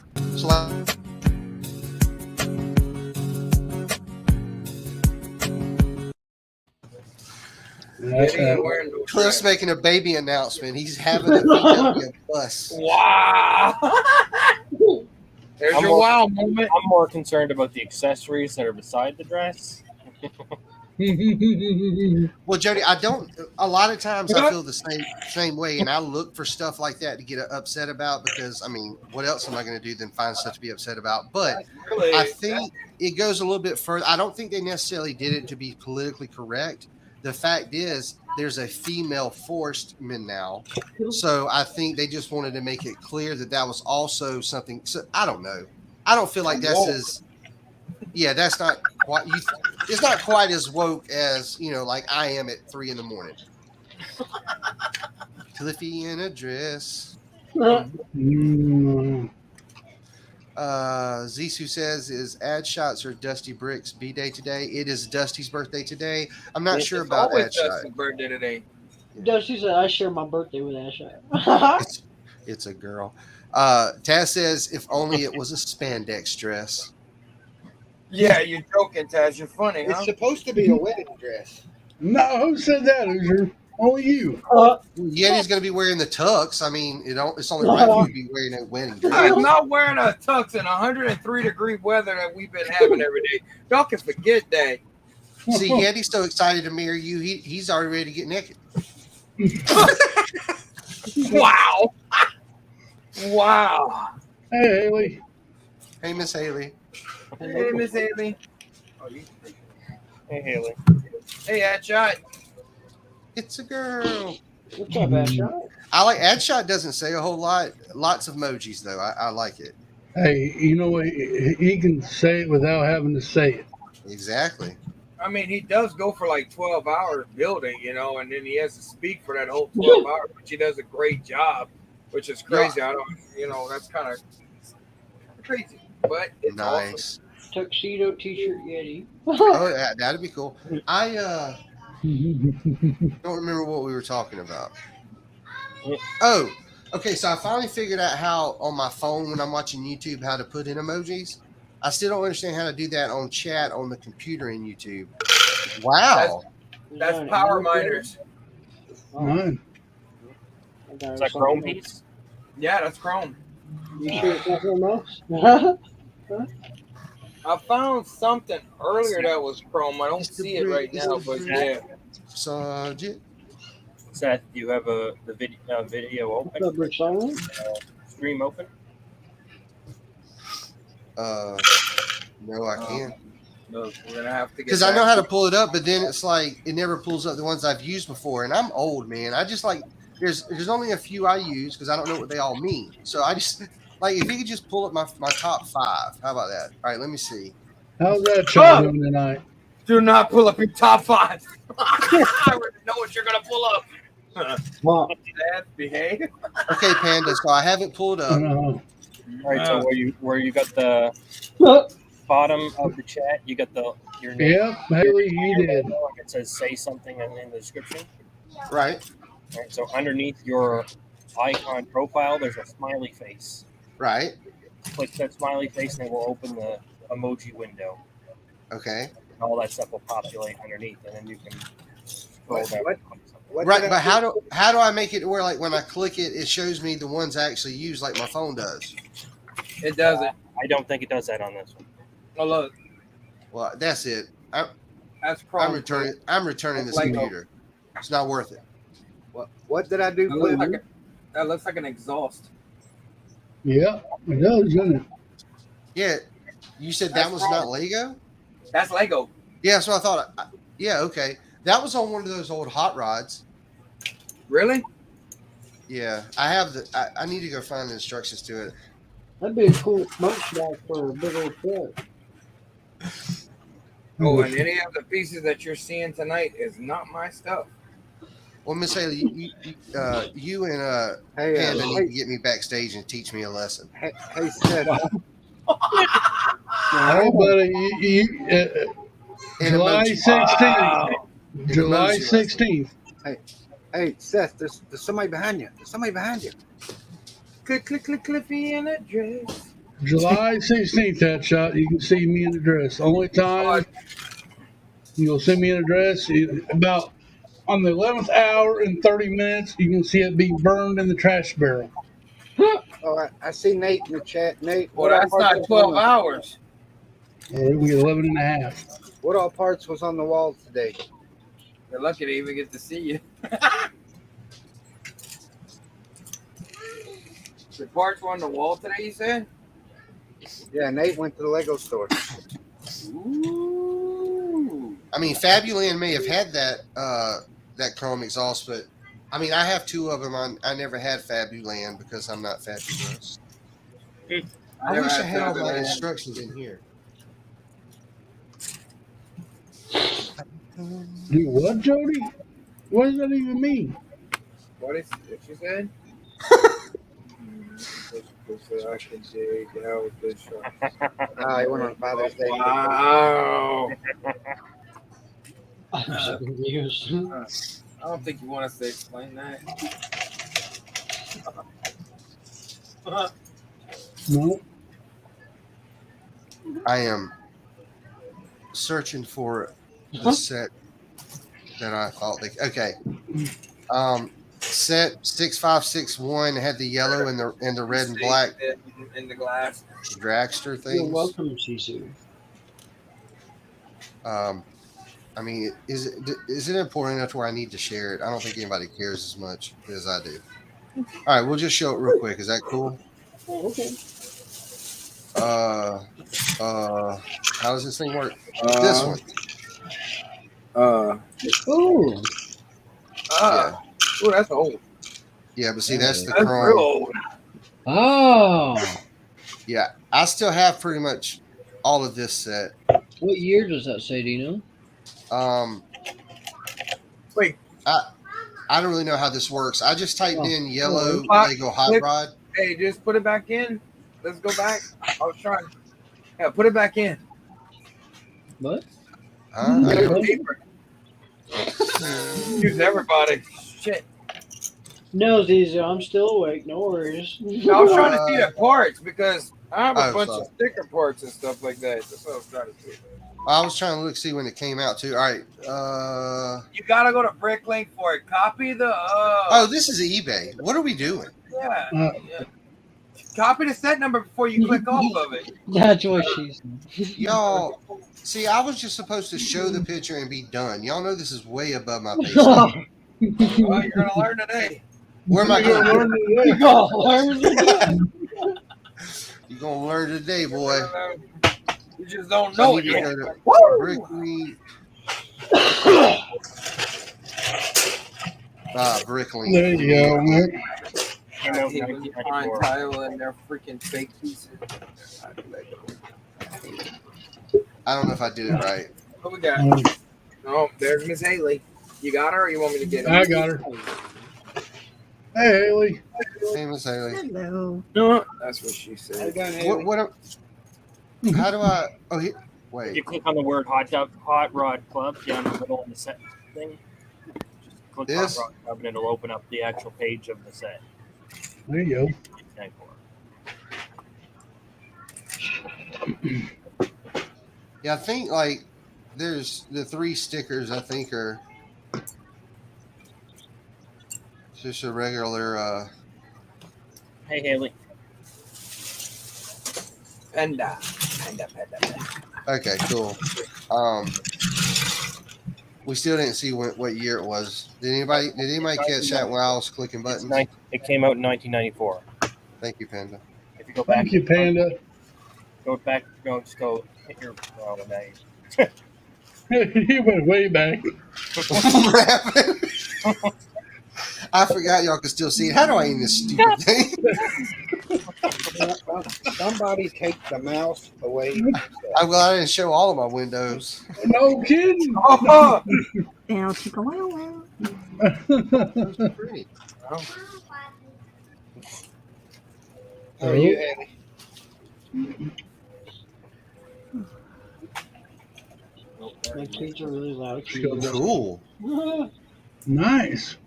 Cliff's making a baby announcement. He's having a VW bus. Wow. There's I'm your more- wow moment. I'm more concerned about the accessories that are beside the dress. Well, Jody, a lot of times I feel the same way, and I look for stuff like that to get upset about because, I mean, what else am I going to do than find stuff to be upset about? But Really, I think it goes a little bit further. I don't think they necessarily did it to be politically correct. The fact is, there's a female forestman now. So I think they just wanted to make it clear that was also something. So I don't know. I don't feel like that's as, that's not quite, it's not quite as woke as, like I am at 3 a.m. Cliffy in a dress. Zissou says, is ad shots or Dusty Bricks B-Day today? It is Dusty's birthday today. I'm not sure about ad shot. Dusty's birthday today. Dusty said, I share my birthday with Asha. It's a girl. Taz says, if only it was a spandex dress. Yeah, you're joking, Taz. You're funny, huh? It's supposed to be a wedding dress. No, who said that, Hoosier? Only you. Yeti's going to be wearing the tux. I mean, it's only right for you to be wearing a wedding dress. I'm not wearing a tux in 103-degree weather that we've been having every day. Y'all can forget that. See, Yeti's so excited to marry you, he's already ready to get naked. Wow. Wow. Hey, Haley. Hey, Miss Haley. Hey, Miss Haley. Hey, Haley. Hey, Adshot. It's a girl. What's up, Asha? I like Adshot doesn't say a whole lot. Lots of emojis though. I like it. Hey, you know what? He can say it without having to say it. Exactly. I mean, he does go for like 12 hours building, and then he has to speak for that whole 12 hours, which he does a great job, which is crazy. I don't, that's kind of crazy, but it's Nice. awesome. Tuxedo t-shirt Yeti. Oh, yeah, that'd be cool. I don't remember what we were talking about. Oh, Okay, so I finally figured out how on my phone when I'm watching YouTube how to put in emojis. I still don't understand how to do that on chat on the computer in YouTube. Wow. That's power miners. Mine. Is that Chrome piece? Yeah, that's Chrome. You sure it's not something else? I found something earlier that was Chrome. I don't see it right now, but yeah. Subject. Seth, do you have the video open? What's up, Rich Solomon? Stream open? No, I can't. No, we're gonna have to get. Because I know how to pull it up, but then it's like it never pulls up the ones I've used before, and I'm old, man. I just like there's only a few I use because I don't know what they all mean. So I just like if you could just pull up my top 5. How about that? All right, let me see. How's that child doing tonight? Do not pull up your top 5. I already know what you're gonna pull up. Well, Dad, behave. Okay, Panda. So I haven't pulled up. All right, so where you got the bottom of the chat, you got your name. Yep, Haley, you did. It says say something in the description. Right. All right, so underneath your icon profile, there's a smiley face. Right. Click that smiley face, and it will open the emoji window. Okay. And all that stuff will populate underneath, and then you can scroll down. Right, but how do I make it where like when I click it, it shows me the ones I actually use, like my phone does? It doesn't. I don't think it does that on this one. Oh look, Well, that's it. that's Chrome. I'm returning this Lego. computer. It's not worth it. What did I do? That looks like an exhaust. Yeah, it does, doesn't it? Yeah. You said that That's was wrong. not Lego? That's Lego. Yeah, so I thought. Yeah, okay. That was on one of those old hot rods. Really? Yeah, I have the. I need to go find the instructions to it. that'd be a cool smoke shop for a big old truck. Oh, and any of the pieces that you're seeing tonight is not my stuff. Well, Miss Haley, you and Hey, Panda need to get me backstage and teach me a lesson. hey, Seth. Hey, buddy, In July emoji. 16th. In July emoji lesson. 16th. Hey, Seth. There's somebody behind you. There's somebody behind you. Click, click, click, Cliffy in a dress. July 16th, headshot. You can see me in a dress. Only time you'll see me in a dress about on the 11th hour and 30 minutes. You can see it being burned in the trash barrel. Oh, I see Nate in the chat. Nate, Well, that's not 12 hours. We get 11 and a half. What all parts was on the wall today? You're lucky to even get to see you. The parts were on the wall today, you said? Yeah, Nate went to the Lego store. Ooh. I mean, Fabuland may have had that chrome exhaust, but I mean, I have 2 of them. I never had Fabuland because I'm not fabulous. I never wish I had had all my Fabuland. instructions in here. Do what, Jody? What does that even mean? What you said? I can dig out the Ah, he went on Father's Day. Wow. I'm so confused. I don't think you want us to explain that. No. I am searching for the set that I thought they. Okay. Set 6561 had the yellow and the red and black in the glass. dragster You're things. welcome, Sisu. I mean, is it important enough to where I need to share it? I don't think anybody cares as much as I do. All right, we'll just show it real quick. Is that cool? Okay. How does this thing work? This one. Ooh. Yeah. Ooh, that's old. Yeah, but see, that's the That's real chrome. old. Oh. Yeah, I still have pretty much all of this set. What year does that say? Do you know? Wait. I don't really know how this works. I just typed in yellow Lego hot click. rod. Hey, just put it back in. Let's go back. I was trying. Yeah, put it back in. What? I Paper. Use everybody. Shit. No, Ziza, I'm still awake. No worries. I was trying to see the parts because I have a Oh, bunch sorry. of sticker parts and stuff like that. That's what I was trying to see. I was trying to look see when it came out too. All right. You gotta go to Bricklink for it. Copy the. Oh, this is eBay. What are we doing? Yeah. Uh, yeah. Copy the set number before you click off of it. That's what she said. Y'all, see, I was just supposed to show the picture and be done. Y'all know this is way above my pay scale. Well, you're gonna learn today. Where am I You're gonna going? learn today. You're gonna learn today, boy. You just don't So I know need it to yet. go to Bricklink. Bricklink. There you go, man. Came I out in hate when you find 1994. title and they're freaking fake pieces. I don't know if I did it right. What we got? Oh, there's Miss Haley. You got her, or you want me to get her? I got her. Hey, Haley. Hey, Miss Haley. Hello. No, that's what she said. How do I? Oh, If wait. you click on the word hot rod club down in the middle of the set thing, just click This? hot rod club and it'll open up the actual page of the set. There you go. 1994. Yeah, I think like there's the 3 stickers. I think are just a regular. Hey Haley. Panda. Okay, cool. We still didn't see what year it was. Did anybody catch that while I was clicking buttons? It came out in 1994. Thank you, Panda. If you go back, Thank you, Panda. just go hit your. Oh, nice. You went way back. What happened? I forgot y'all could still see it. How do I end this stupid thing? Somebody take the mouse away. I'm glad I didn't show all of my windows. No kidding. Oh, Now take a while. That's pretty. How are you, Haley? My kids are really loud. Cool. Nice.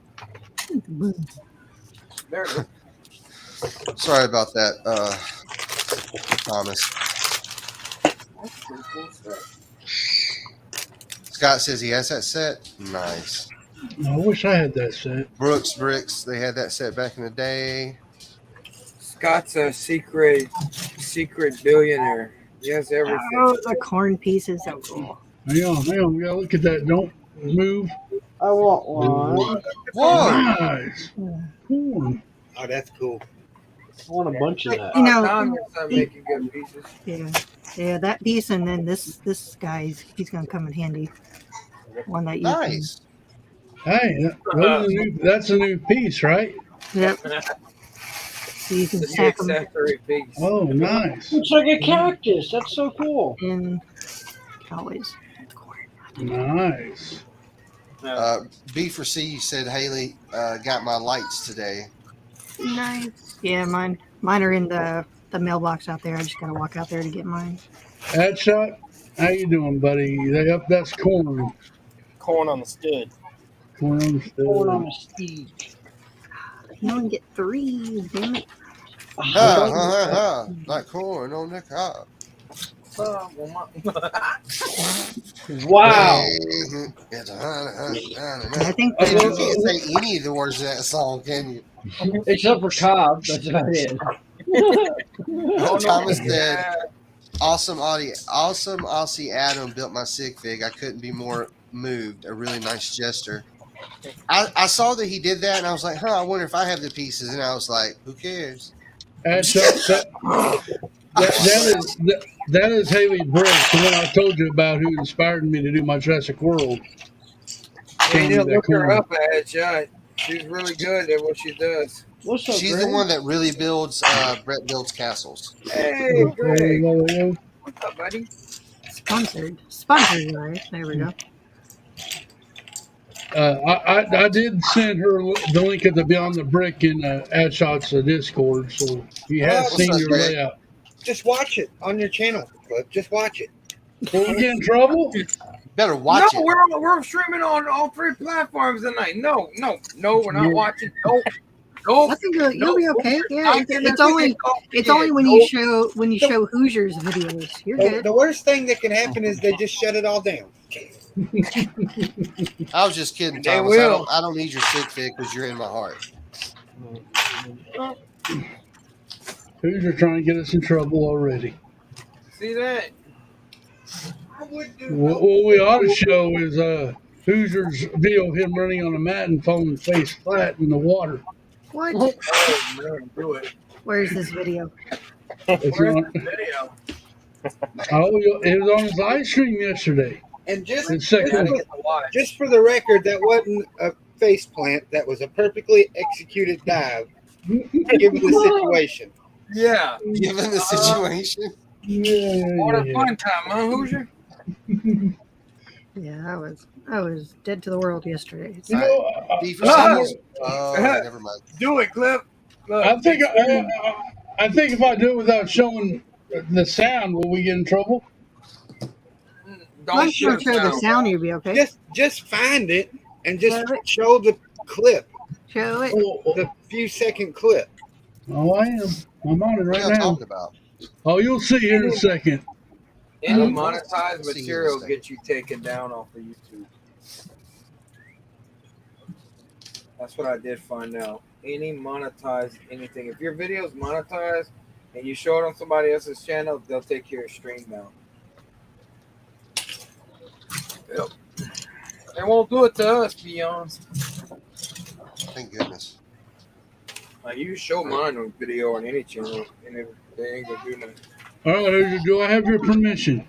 there it is. Sorry about that, Thomas. That's pretty cool stuff. Scott says he has that set. Nice. I wish I had that set. Brooks Bricks, they had that set back in the day. Scott's a secret billionaire. He has everything. Oh, the corn pieces. So cool. Hang on. We gotta look at that. Don't move. I want one. Whoa! Nice. Corn. Oh, that's cool. I want a bunch of that. You know, Tom gets some making good pieces. Yeah, that piece, and then this he's gonna come in handy. One that you Nice. Hey, that's a new piece, right? can, yep. So you can The stack them accessory piece. Oh, nice. It's like a cactus. That's so cool. in cowboys. Nice. B for C said Haley got my lights today. Nice. Yeah, mine are in the mailbox out there. I just gotta walk out there to get mine. Headshot. How you doing, buddy? That's corn. Corn on the stud. Corn. Corn on a steed. You only get 3. Damn it. Like corn on the cob. Wow. It's I think you can't say any of the words of that song, can you? Except for Cobb. That's about it. Thomas said, awesome Aussie Adam built my sig fig. I couldn't be more moved. A really nice gesture. I saw that he did that, and I was like, I wonder if I have the pieces. And I was like, who cares? Headshot. That is Haley Brooks, the one I told you about, who inspired me to do my Jurassic World. You need to look her up at Headshot. She's really good at what she does. What's up, She's Greg? the one that really builds Brett builds castles. Hey, Greg. What's up, buddy? Sponsored, right? There we go. I did send her the link at the Beyond the Brick in Ad Shots Discord, so he has What's seen up, your Greg? layout. Just watch it on your channel, Cliff. Just watch it. Will we get in trouble? Better watch No, it. we're streaming on all 3 platforms tonight. No, we're not watching. No. Nope. I think you'll be okay. Yeah, I can it's never only get caught it's again. only when you show Hoosiers videos. You're good. The worst thing that can happen is they just shut it all down. I was just kidding, They Thomas. will. I don't need your sig fig because you're in my heart. Hoosier trying to get us in trouble already. See that? What we ought to show is Hoosier's video of him running on a mat and falling face flat in the water. What? Oh man, do it. Where's this video? It's Where's on, the video? it was on his live stream yesterday. And just It's I second. didn't get to watch. just for the record, that wasn't a face plant. That was a perfectly executed dive, given the situation. Yeah. Given the situation. What a fun time, huh, Hoosier? Yeah, I was dead to the world yesterday. You know, B for Simmons. Oh, never mind. Do it, Clip. Look, I think if I do it without showing the sound, will we get in trouble? don't I'm sure show the sound you'll be okay. Just find it and just Love it. show the clip, Show it. the few second clip. Oh, I am. I'm on it What right are y'all now. talking about? Oh, you'll see here in a second. Any Mhm. monetized See you material in a get you taken down off of YouTube. That's what I did find out. Any monetized anything. If your video is monetized and you show it on somebody else's channel, they'll take your stream down. Yep. They won't do it to us, Beyond. Thank goodness. Like you show mine on video on any channel, and they ain't gonna do nothing. All right, do I have your permission?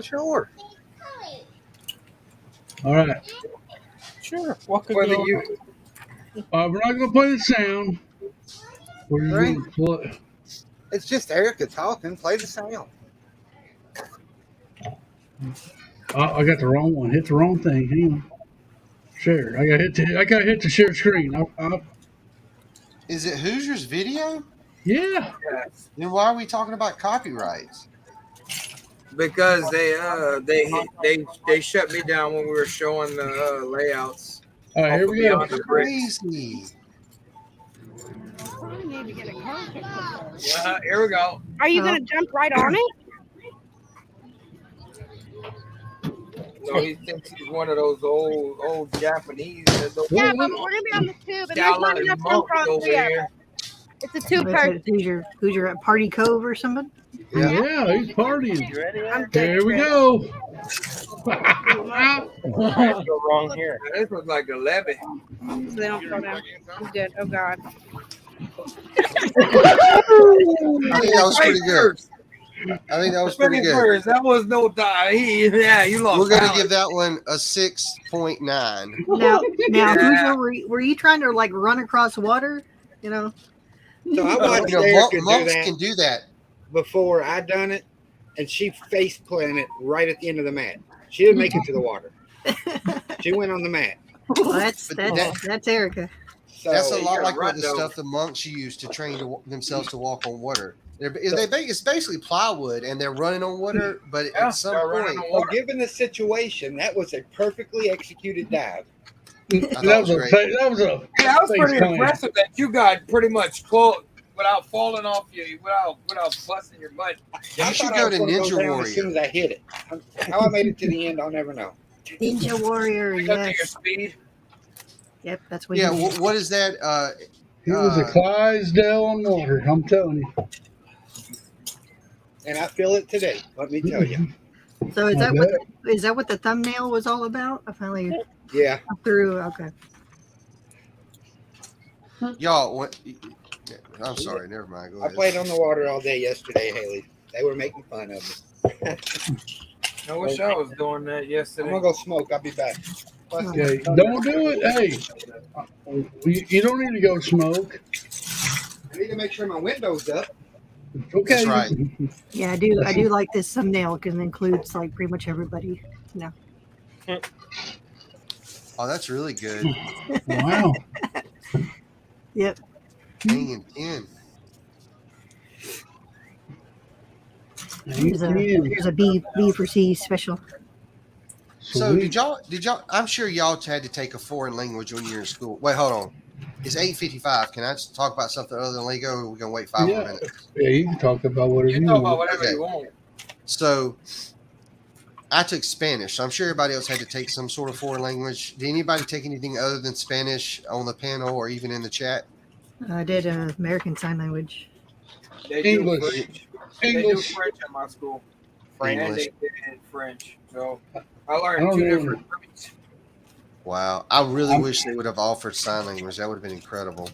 Sure. All right. Sure. What could Whether go you We're not going to play the sound. We're just going to play. It's just Erica talking. Play the sound. I got the wrong one. Hit the wrong thing. Hang on. Share. I got hit the share screen. Is it Hoosier's video? Yeah. Then why are we talking about copyrights? because they shut me down when we were showing the layouts. All right, here we go. Crazy. Here we go. Are you gonna jump right on it? No, he thinks he's one of those old Japanese. Yeah, but we're gonna be on the tube, and there's not enough room for all three of us. It's a two-person. Who's your at Party Cove or something? Yeah, he's partying. You ready? Here we go. Let's go wrong here. This was like a levy. So they don't fall down. I'm dead. Oh God. I think that was pretty good. I think that was pretty good. First. That was no die. You lost. We're gonna balance. give that one a 6.9. Now, Yeah. were you trying to like run across water? You know. So I watched You know, Erica do monks that can do that. before I done it, and she face planted right at the end of the mat. She didn't make it to the water. She went on the mat. Well, that's Erica. So That's a lot gotta like what run, the though. stuff the monks use to train themselves to walk on water. It's basically plywood, and they're running on water. But Yeah, at some they're running point, on well, water. given the situation, that was a perfectly executed dive. That was a great. that was a Yeah, I was pretty face plant. impressive that you got pretty much close without falling off you, without busting your butt. You I should thought I go was to gonna Ninja down Warrior. as soon as I hit it. How I made it to the end, I'll never know. Ninja Warrior. Pick up to your Yes. speed. Yep. That's what. Yeah, he did. what is that? He was a Clydesdale on water. I'm telling you. And I feel it today. Let me tell you. So is I that what the thumbnail was all about? I finally Yeah. got through. Okay. Y'all, what? I'm sorry, never mind. Go I ahead. played on the water all day yesterday, Haley. They were making fun of me. I wish I was doing that I'm yesterday. gonna go smoke. I'll be back. Okay, don't do it. Hey, you don't need to go smoke. I need to make sure my window's up. Okay. That's right. Yeah, I do like this thumbnail because it includes like pretty much everybody. Oh, that's really good. Wow. Yep. Hanging in. Here's a B for C special. So Sweet. did y'all? I'm sure y'all had to take a foreign language when you were in school. Wait, hold on. It's 8:55. Can I just talk about something other than Lego? Or are we gonna wait 5 more Yeah. minutes? Yeah, you can talk about whatever You you talk about want. whatever you want. So I took Spanish. So I'm sure everybody else had to take some sort of foreign language. Did anybody take anything other than Spanish on the panel or even in the chat? I did American Sign Language. They do English. French. They do English. French at my school. English. And they did French. So I I learned don't two know. different French. Wow. I really wish they would have offered sign language. That would have been incredible.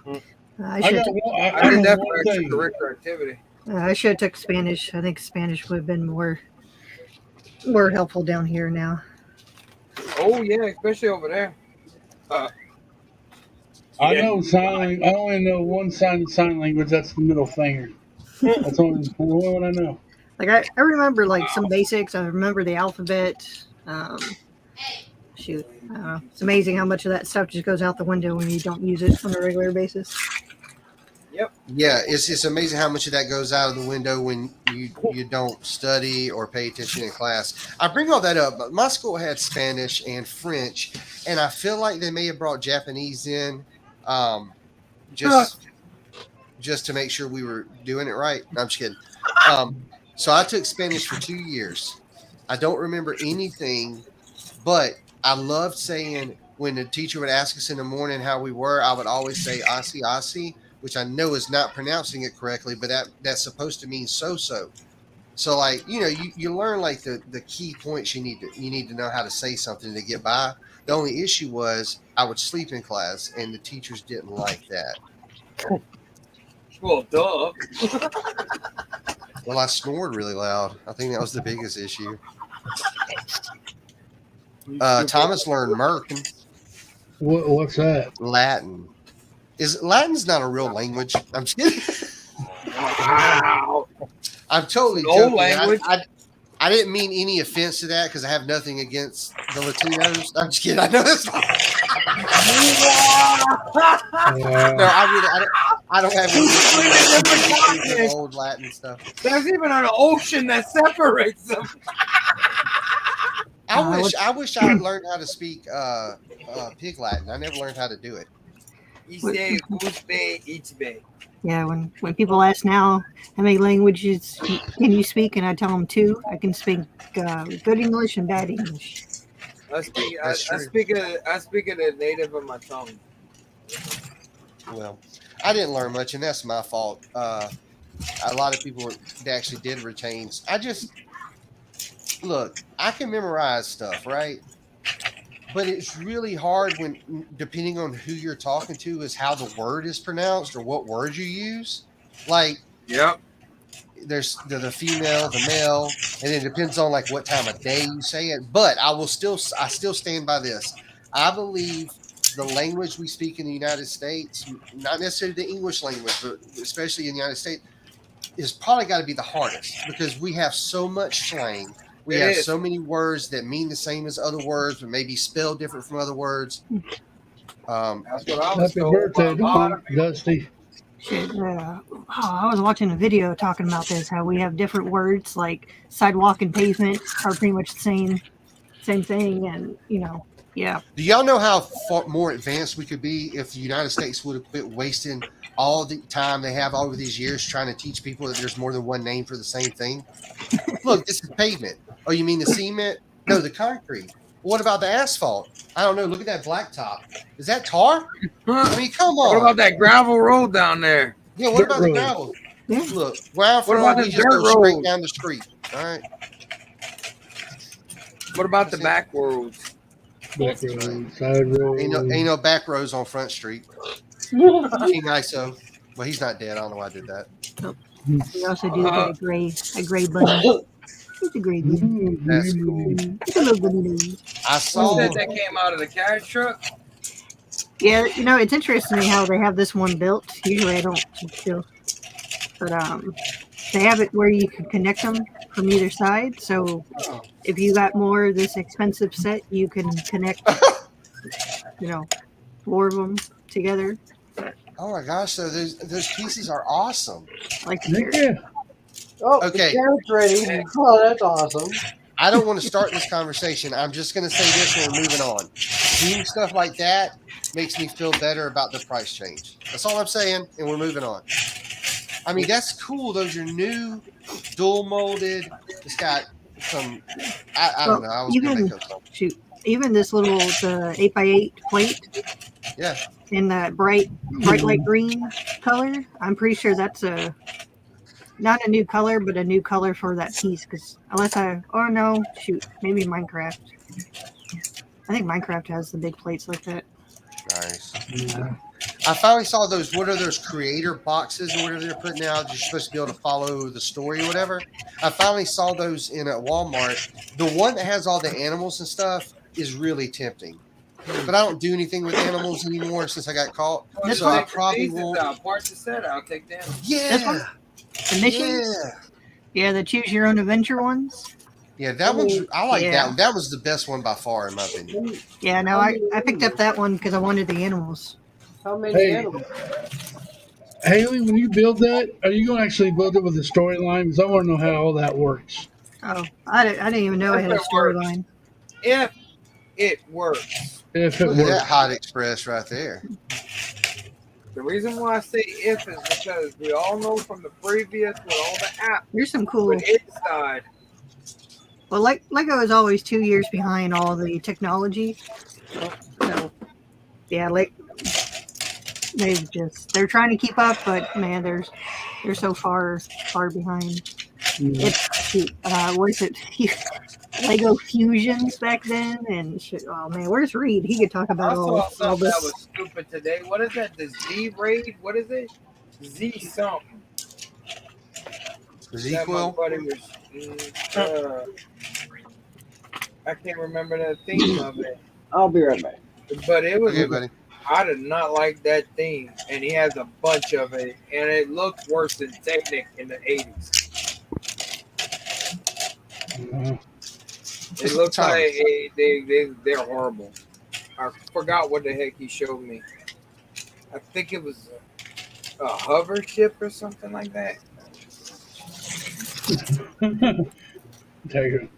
I I should got have one, I I did know that one for thing. extracurricular activity. took Spanish. I think Spanish would have been more helpful down here now. Oh yeah, especially over there. I know sign. I only know one sign language. That's the middle finger. That's only the only one I know. Like I remember like some basics. I remember the alphabet. Shoot, I don't know. It's amazing how much of that stuff just goes out the window when you don't use it on a regular basis. Yeah, it's amazing how much of that goes out of the window when you don't study or pay attention in class. I bring all that up, but my school had Spanish and French, and I feel like they may have brought Japanese in, just to make sure we were doing it right. No, I'm just kidding. So I took Spanish for 2 years. I don't remember anything, but I loved saying when the teacher would ask us in the morning how we were, I would always say "asi asi," which I know is not pronouncing it correctly, but that's supposed to mean so. So like, you learn like the key points you need to know how to say something to get by. The only issue was I would sleep in class and the teachers didn't like that. Well, duh. Well, I snored really loud. I think that was the biggest issue. Thomas learned Merkin, What's that? Latin. Latin's not a real language? I'm just kidding. Wow. I'm totally No joking. language. I didn't mean any offense to that because I have nothing against the Latinos. I'm just kidding. I know that's no, I don't have any old Latin stuff. There's even an ocean that separates them. I wish I had learned how to speak Pig Latin. I never learned how to do it. Yeah, when people ask now how many languages can you speak, and I tell them 2. I can speak good English and bad English. I speak it a native of my tongue. Well, I didn't learn much, and that's my fault. A lot of people that actually did retain. Look, I can memorize stuff, right? But it's really hard when, depending on who you're talking to, is how the word is pronounced or what words you use. Like, Yep. there's the female, the male, and it depends on like what time of day you say it. But I still stand by this. I believe the language we speak in the United States, not necessarily the English language, but especially in the United States, is probably got to be the hardest because we have so much slang. We have so many words that mean the same as other words, but maybe spelled different from other words. That's what I was Happy told birthday, by Dusty. Shit, I was watching a video talking about this, how we have different words like sidewalk and pavement are pretty much the same thing, and yeah. Do y'all know how far more advanced we could be if the United States would have quit wasting all the time they have over these years trying to teach people that there's more than one name for the same thing? Look, this is pavement. Oh, you mean the cement? No, the concrete. What about the asphalt? I don't know. Look at that blacktop. Is that tar? I mean, come on. What about that gravel road down there? Yeah, what about the gravel? Look, ground What floor, about we the just dirt go straight road? down the street. All right. What about the back roads? Back road, side road. Ain't no back roads on Front Street. King ISO. Well, he's not dead. I don't know why I did that. We also do get a gray bunny. It's a gray bunny. That's cool. It's a little bunny. I saw that came out of the carriage truck. Yeah, it's interesting how they have this one built. Usually I don't feel, but they have it where you can connect them from either side. So if you got more of this expensive set, you can connect, 4 of them together. Oh my gosh! So those pieces are awesome. Like Oh, okay, the carrot's ready. Oh, that's awesome. I don't want to start this conversation. I'm just going to say this and we're moving on. doing stuff like that makes me feel better about the price change. That's all I'm saying, and we're moving on. I mean, that's cool. Those are new, dual molded. It's got some. I don't know. I was gonna make up something. Even this little the 8x8 plate. Yeah. In that bright light green color. I'm pretty sure that's not a new color, but a new color for that piece. Because maybe Minecraft. I think Minecraft has the big plates like that. Nice. Yeah. I finally saw those. What are those creator boxes or whatever they're putting out? You're supposed to be able to follow the story or whatever. I finally saw those in at Walmart. The one that has all the animals and stuff is really tempting. But I don't do anything with animals anymore since I got caught. So I probably won't. Parts of set, I'll take them. Yeah. The missions? Yeah, the choose your own adventure ones. Yeah, that one's. I like that one. That was the best one by far, in my opinion. Yeah, no, I picked up that one because I wanted the animals. How many animals? Haley, when you build that, are you going to actually build it with a storyline? Because I want to know how all that works. Oh, I didn't even know I had a storyline. If it works. If it Look works. at that Hot Express right there. The reason why I say if is because we all know from the previous with all the apps. There's some cool. Inside. Well, Lego is always 2 years behind all the technology. So, yeah, they're trying to keep up, but man, they're so far behind. It's cute. What is it? Lego Fusions back then, and shit. Oh man, where's Reed? He could talk about I saw all something this. that was stupid today. What is that? The Z raid? What is it? Z something. Z-Quill? I can't remember the theme of it. I'll be right back. But it was. Okay, buddy. I did not like that theme, and he has a bunch of it, and it looks worse than Technic in the 80s. It looks like they're horrible. I forgot what the heck he showed me. I think it was a hover ship or something like that. Okay.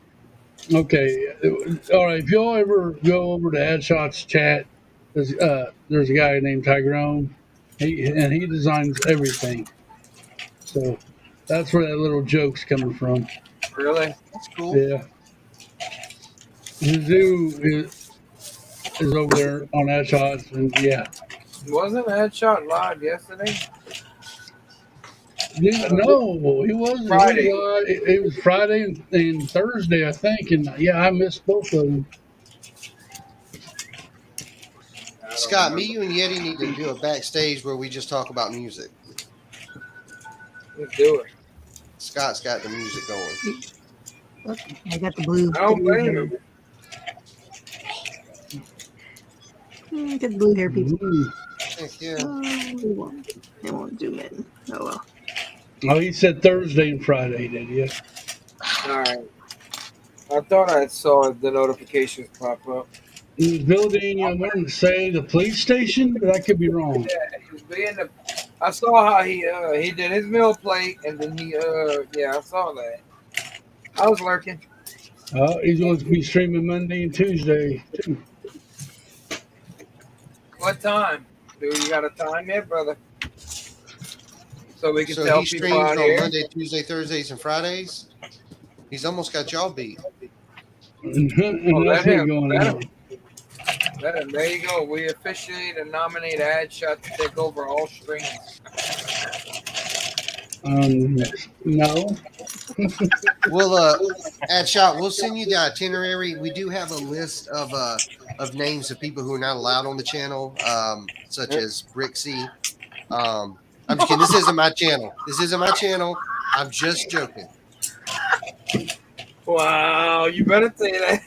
All right. If y'all ever go over to Adshot's chat, there's a guy named Tyrone. He designs everything. So that's where that little joke's coming from. Really? That's cool. Yeah. The zoo is over there on Adshot's, and yeah. Wasn't Headshot live yesterday? No, he wasn't. Friday. It was Friday and Thursday, I think, and yeah, I missed both of them. Scott, me, you, and Yeti need to do a backstage where we just talk about music. Let's do it. Scott's got the music going. I got the blue. I don't blame him. Get the blue hair people. Heck yeah. They won't zoom in. Oh well. Oh, he said Thursday and Friday, did you? All right. I thought I saw the notifications pop up. He was building, I wanted to say the police station, but I could be wrong. Yeah, he was being I saw how he did his meal plate, and then I saw that. I was lurking. He's going to be streaming Monday and Tuesday too. What time? Do you got a time yet, brother? So we can So tell he people streams out on here. Monday, Tuesday, Thursdays, and Fridays. He's almost got y'all beat. And that's what's going on. There you go. We officially nominate Adshot to take over all streams. No. We'll Adshot, we'll send you the itinerary. We do have a list of names of people who are not allowed on the channel, such as Brixie. I'm just kidding. This isn't my channel. I'm just joking. Wow, you better say that.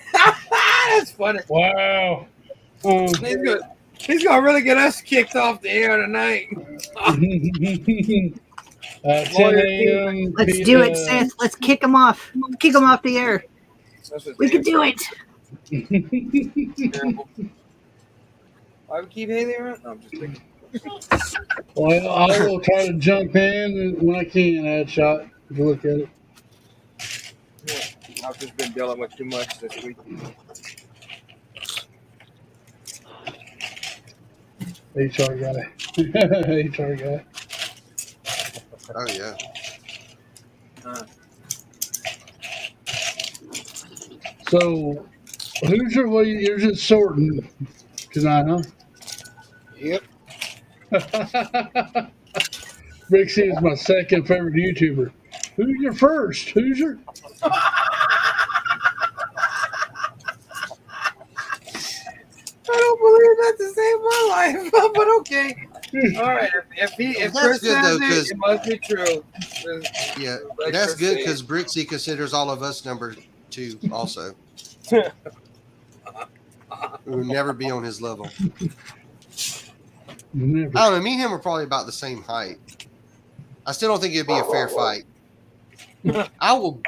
That's funny. Wow. He's gonna really get us kicked off the air tonight. 10 a.m. Let's do it, Seth. Let's kick him off. Kick him off the air. We can do it. Why we keep Haley around? No, I'm just kidding. Well, I will try to jump in when I can, Adshot, if you look at it. I've just been dealing with too much this week. HR guy. HR guy. Oh yeah. So, who's your? Well, you're just sorting tonight, huh? Yep. Brixie is my second favorite YouTuber. Who's your first? Who's your? I don't believe that to save my life, but okay. All right, if That's Chris good, says though, it, 'cause- it must be true. Yeah, Like that's Chris good said. because Brixie considers all of us number 2 also. We would never be on his level. Never. I don't know. Me and him are probably about the same height. I still don't think it'd be a fair fight. I don't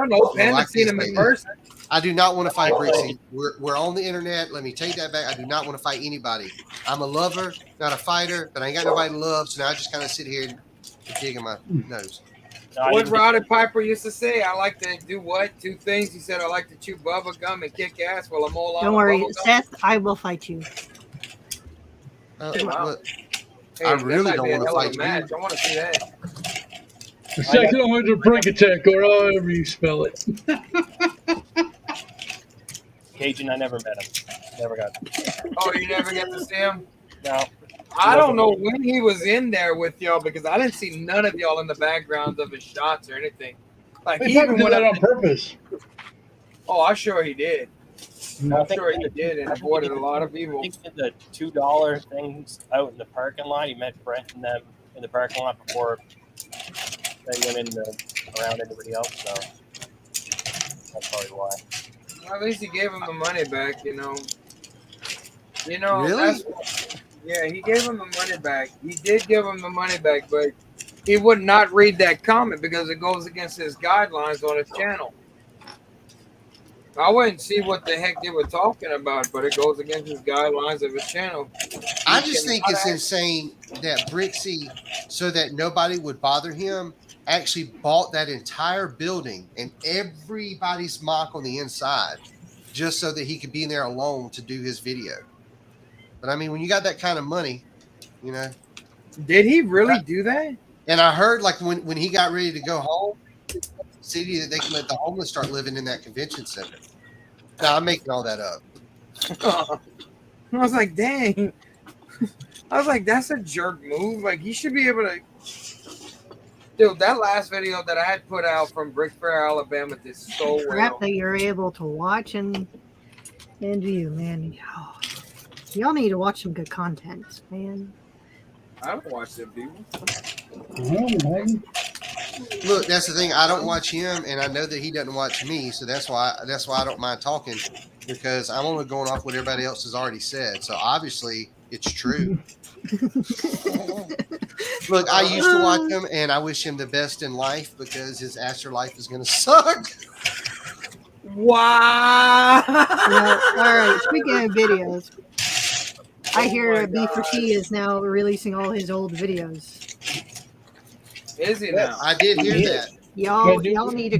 know. Panda's seen him in person. I do not want to fight Brixie. We're on the internet. Let me take that back. I do not want to fight anybody. I'm a lover, not a fighter, but I ain't got nobody to love, so now I just kind of sit here and dig in my nose. What Roddy Piper used to say, I like to do what? 2 things. He said, I like to chew bubble gum and kick ass while I'm all out. Don't worry, Seth. I will fight you. Wow. I really don't want to fight you. I want to see that. The second one to Brick Attack, or however you spell it. Cajun, I never met him. Never got him. Oh, you never get to see him? No. I don't know when he was in there with y'all because I didn't see none of y'all in the backgrounds of his shots or anything. Like He he even probably did went that up on purpose. Oh, I'm sure he did. No, I'm sure he did and avoided a lot of people. I think he did the $2 things out in the parking lot. He met Brent and them in the parking lot before they went in around everybody else. So that's probably why. Well, at least he gave him the money back, you know. You know, Really? Yeah, he gave him the money back. He did give him the money back, but he would not read that comment because it goes against his guidelines on his channel. I wouldn't see what the heck they were talking about, but it goes against his guidelines of his channel. I just think it's insane that Brixie, so that nobody would bother him, actually bought that entire building and everybody's mock on the inside just so that he could be in there alone to do his video. But I mean, when you got that kind of money, you know. Did he really do that? And I heard like when he got ready to go home, city that they can let the homeless start living in that convention center. Now I'm making all that up. I was like, dang. I was like, that's a jerk move. Like, he should be able to. Dude, that last video that I had put out from Brick Fair, Alabama did so Crap well. that you're able to watch and view, man. Oh, y'all need to watch some good content, man. I don't watch them people. Look, that's the thing. I don't watch him, and I know that he doesn't watch me, so that's why I don't mind talking, because I'm only going off what everybody else has already said. So obviously, it's true. Look, I used to watch him, and I wish him the best in life because his afterlife is going to suck. Wow. All right. Speaking of videos, I hear B4T is now releasing all his old videos. Is he now? I did hear that. Y'all need to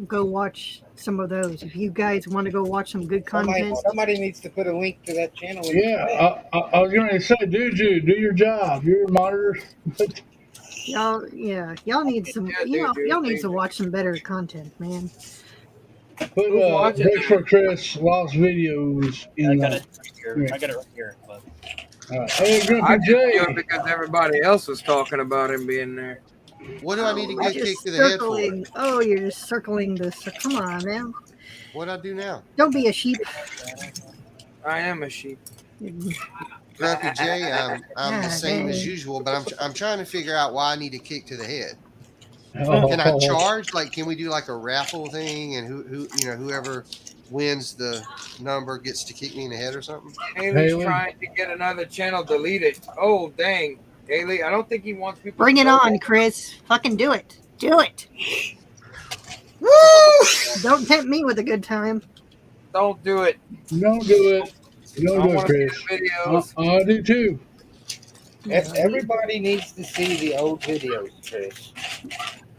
go watch some of those. If you guys want to go watch some good content. Somebody needs to put a link to that channel. Yeah, I was going to say, dude, do your job. You're a monitor. Y'all need some. Y'all need to watch some better content, man. Put Break for Chris lost videos in. I got it right here. Yeah. I got it right here. But. Hey, Grumpy I just J. knew it because everybody else was talking about him being there. What do I need to You're get just kicked to the head for? circling. Oh, you're just circling this. Come on, man. What do I do now? Don't be a sheep. I am a sheep. Grumpy J, I'm the Yeah, same as dang. usual, but I'm trying to figure out why I need a kick to the head. Oh. Can I charge? Like, can we do like a raffle thing, and whoever wins the number gets to kick me in the head or something? Haley's Haley? trying to get another channel deleted. Oh, dang. Haley, I don't think he wants people Bring to it know on, that. Chris. Fucking do it. Do it. Woo! Don't tempt me with a good time. Don't do it. Don't do it. I Don't do it, want to see Chris. the videos. I do too. Everybody needs to see the old videos, Chris.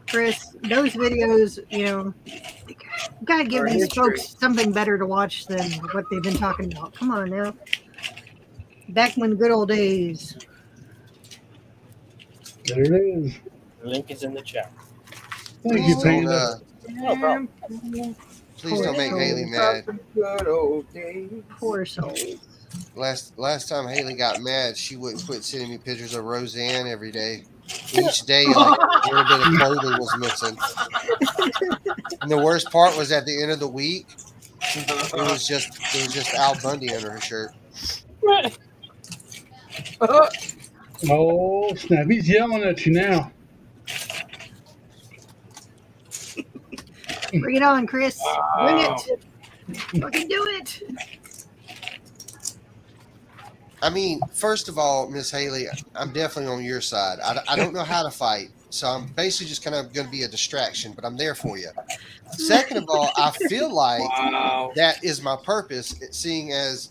Chris, those videos, you gotta give Our these history. folks something better to watch than what they've been talking about. Come on now. Back when the good old days. There it is. The link is in the chat. Thank you, Please Panda. No problem. please don't make Haley mad. Good old days. Poor soul. Last time Haley got mad, she wouldn't quit sending me pictures of Roseanne every day. Each day, like a little bit of clothing was missing. And the worst part was at the end of the week, it was just Al Bundy under her shirt. Oh, snap. He's yelling at you now. Bring it on, Chris. Bring it. Fucking do it. I mean, first of all, Miss Haley, I'm definitely on your side. I don't know how to fight, so I'm basically just kind of going to be a distraction, but I'm there for you. Second of all, I feel like that is my purpose, seeing as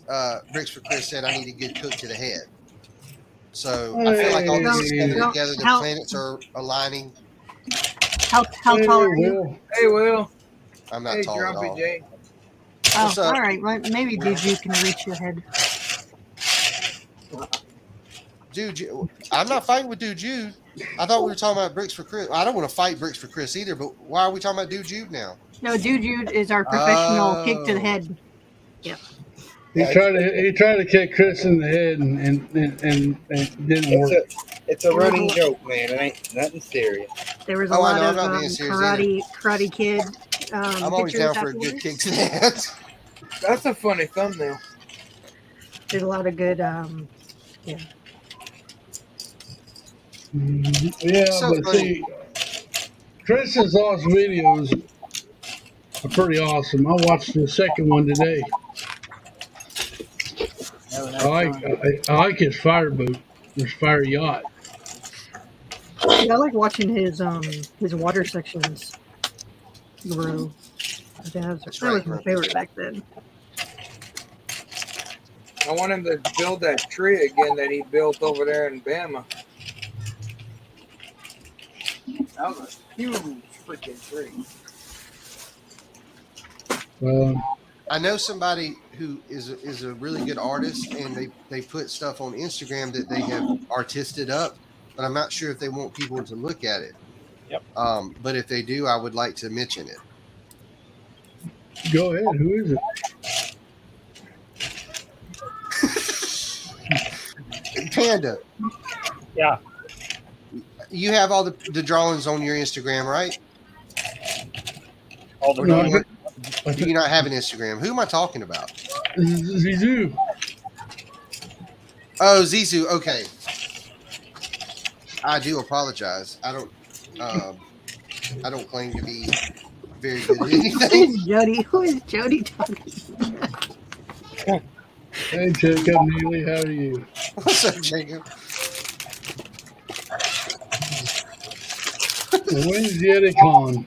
Bricks for Chris said I need to get cooked to the head. So I feel like all this is coming together. The planets are aligning. How tall are you? Hey, Will. I'm not tall at all. Jay. Oh, What's up? all right. Well, maybe Dude you can reach your head. Dude, I'm not fighting with Dude Jude. I thought we were talking about Bricks for Chris. I don't want to fight Bricks for Chris either, but why are we talking about Dude Jude now? No, Dude Jude is our professional kick to the head. Yep. He tried to kick Chris in the head and didn't work. It's a running joke, man. It ain't nothing serious. There was a lot of I'm not being serious Karate Kid. I'm always down for a good kick to the head. That's a funny thumbnail. There's a lot of good, yeah. Yeah, So but funny. see, Chris's last videos are pretty awesome. I watched the second one today. I like his fireboat, his fire yacht. Yeah, I like watching his water sections grow. That was my favorite back then. I want him to build that tree again that he built over there in Bama. That was a huge freaking tree. I know somebody who is a really good artist, and they put stuff on Instagram that they have artisted up, but I'm not sure if they want people to look at it. Yep. But if they do, I would like to mention it. Go ahead. Who is it? Panda. Yeah. You have all the drawings on your Instagram, right? All the Or do you not have an Instagram? Who am I talking about? Zizou. Oh, Zizou. Okay. I do apologize. I don't claim to be very good at anything. Who is Jody talking? Hey, Jacob Neely, how are you? What's up, Jacob? When's YetiCon?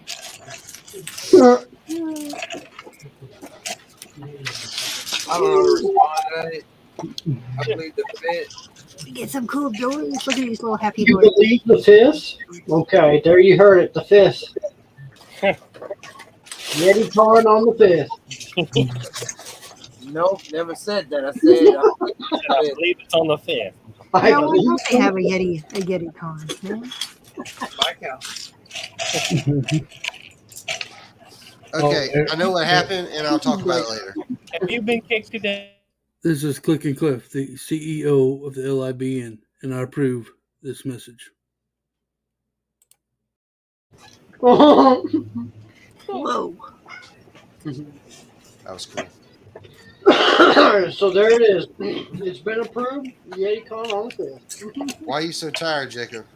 I don't know how to respond to it. I believe the fit. Get some cool doors. Look at these little happy You doors. believe the fist? Okay, there you heard it, the fist. YetiCon on the fist. Nope, never said that. I said I believe it's on the 5th. I No, why believe don't they have a Yeti con? No? my count. Okay, I know what happened, and I'll talk about it later. Have you been kicked today? This is Clicken Cliff, the CEO of the LIBN, and I approve this message. Whoa. That was cool. So there it is. It's been approved. YetiCon on the fist. Why are you so tired, Jacob?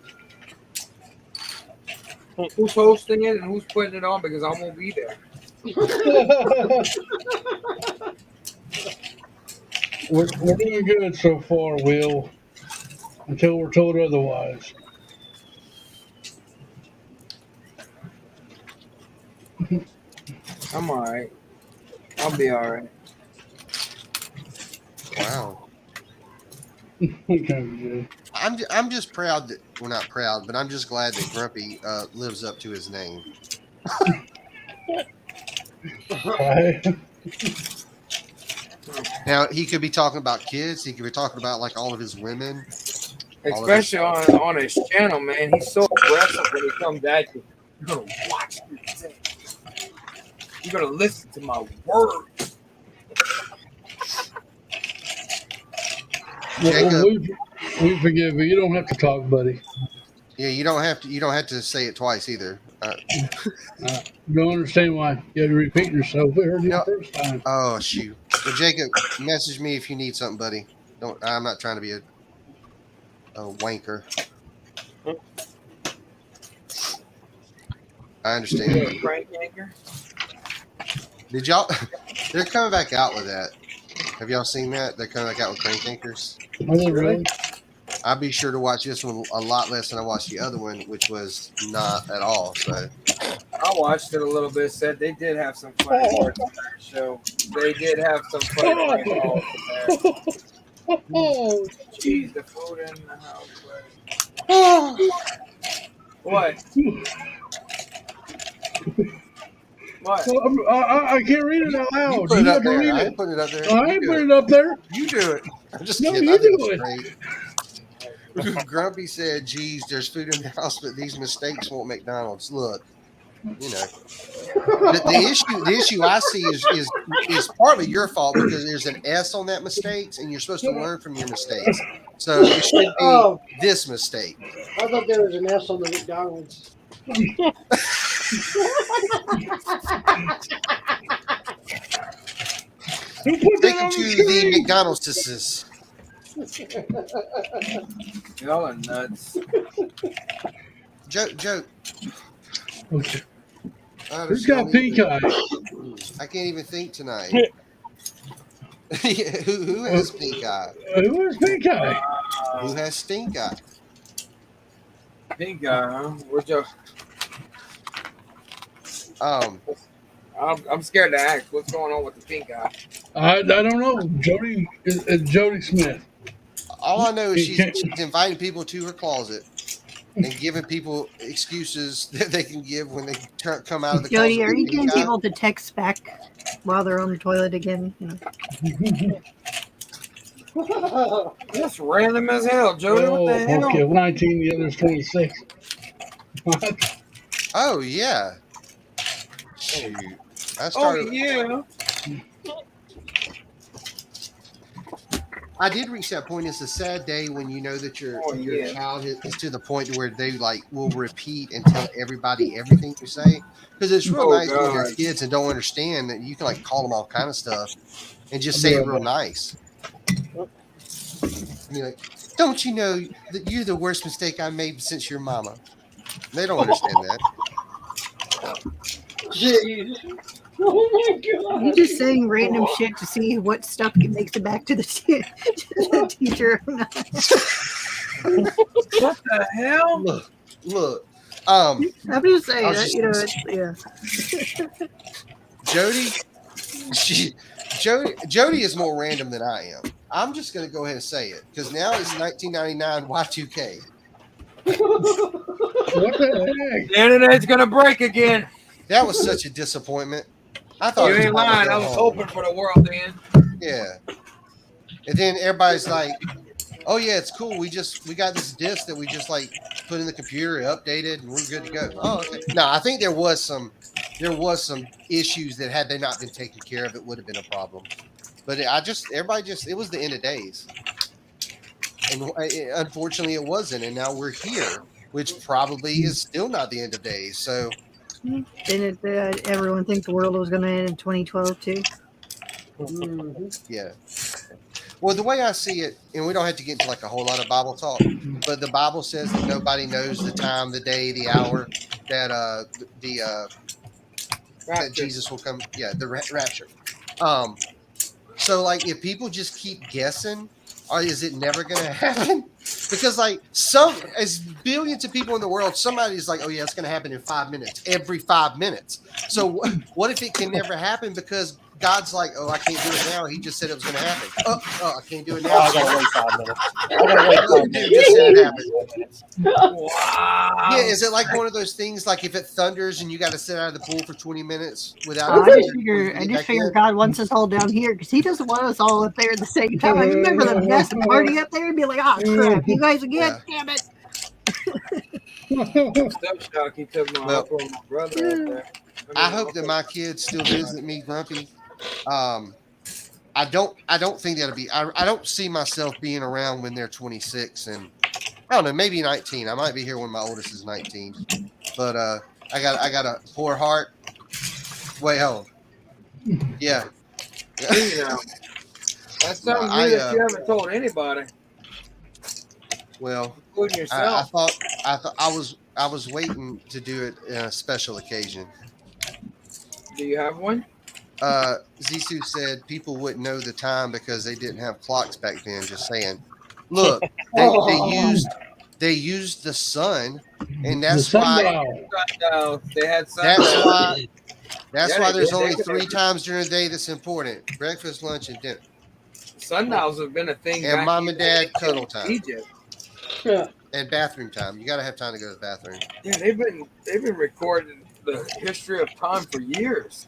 Who's hosting it and who's putting it on? Because I won't be there. We're doing good so far, Will, until we're told otherwise. I'm all right. I'll be all right. Wow. Okay. I'm just proud that, well, not proud, but I'm just glad that Grumpy lives up to his name. Now he could be talking about kids. He could be talking about like all of his women. Especially on his channel, man. He's so aggressive when he comes at you. You're gonna watch me say. You're gonna listen to my words. Jacob, we forgive you. You don't have to talk, buddy. yeah, you don't have to. You don't have to say it twice either. Don't understand why you had to repeat yourself. We heard you the first time. Oh shoot! Well, Jacob, message me if you need something, buddy. Don't. I'm not trying to be a wanker. I understand. Crank anchor. Did y'all? They're coming back out with that. Have y'all seen that? They're coming back out with crank anchors. Oh, really? I'll be sure to watch this one a lot less than I watched the other one, which was not at all. So I watched it a little bit. Said they did have some funny parts in that show. They did have some funny parts in there. Oh, Jeez, the food in the house. What? What? Well, I can't read it out loud. you put You it have up to there. read I it. ain't put it up there. I ain't put it up there. You do it. I'm just No, kidding. you I think do it's great. Grumpy said, "Geez, there's food in the house, but these mistakes won't McDonald's." Look, you know, the issue I see is partly your fault because there's an S on that mistakes, and you're supposed to learn from your mistakes. So it should be this mistake. I thought there was an S on the McDonald's. Take him to the McDonald's. Y'all are nuts. Joke. Okay. Who's got pink eye? I can't even think tonight. Who has pink eye? Who has pink eye? Who has stink eye? Pink eye, huh? Where's your? I'm scared to ask. What's going on with the pink eye? I don't know. Jody Smith. All I know is she's inviting people to her closet and giving people excuses that they can give when they come out of the Jody, closet. are you getting people to text back while they're on the toilet again? You know? That's random as hell, Jody. What the hell? Okay, 19, the other's 26. What? Oh yeah. Shoot. I started. Oh yeah. I did reach that point. It's a sad day when you know that your child is to the point where they like will repeat and tell everybody everything you say. Because it's real nice when they're kids and don't understand that you can like call them all kind of stuff and just say it real nice. And you're like, don't you know that you're the worst mistake I made since your mama? They don't understand that. Jeez. Oh my God. You're just saying random shit to see what stuff makes it back to the teacher or not. What the hell? Look. I'm just saying that, you know, it's, Jody is more random than I am. I'm just going to go ahead and say it because now it's 1999 Y2K. What the heck? The internet's gonna break again. That was such a disappointment. I thought You ain't lying. I was hoping for the world to end. Yeah. And then everybody's like, "Oh yeah, it's cool. We got this disc that we just like put in the computer, updated, and we're good to go." Oh, okay. No, I think there was some issues that had they not been taken care of, it would have been a problem. But it was the end of days, and unfortunately, it wasn't. And now we're here, which probably is still not the end of days. So. Didn't everyone think the world was going to end in 2012 too? Mm-hmm. Yeah. Well, the way I see it, and we don't have to get into like a whole lot of Bible talk, but the Bible says that nobody knows the time, the day, the hour that that Jesus will come. Yeah, the rapture. So like, if people just keep guessing, or is it never going to happen? Because like as billions of people in the world, somebody's like, "Oh yeah, it's going to happen in 5 minutes, every 5 minutes." So what if it can never happen because God's like, oh, I can't do it now. He just said it was going to happen. Oh, I can't do it Oh, now. I gotta wait 5 minutes. I gotta wait 5 Dude minutes. just said it happened. Wow. Yeah, is it like one of those things like if it thunders and you got to sit out of the pool for 20 minutes without? I just figure God wants us all down here because He doesn't want us all up there at the same time. You remember the best party up there and be like, oh crap, you guys again? Yeah. Damn it! Stuff shock. He took my uncle and my brother up there. I hope that my kids still visit me, Grumpy. I don't think that'll be. I don't see myself being around when they're 26 and I don't know, maybe 19. I might be here when my oldest is 19. But I got a poor heart. Wait, hold on. Yeah. You know, that's something No, new that you haven't told anybody, well, including yourself. I thought I was waiting to do it in a special occasion. Do you have one? Zissou said people wouldn't know the time because they didn't have clocks back then. Just saying. Look, they used the sun, and that's why. They had sundial. That's why there's only 3 times during the day that's important: breakfast, lunch, and dinner. Sundials have been a thing. And back mom in and dad cuddle time. Egypt. Yeah. And bathroom time. You got to have time to go to the bathroom. Yeah, they've been recording the history of time for years.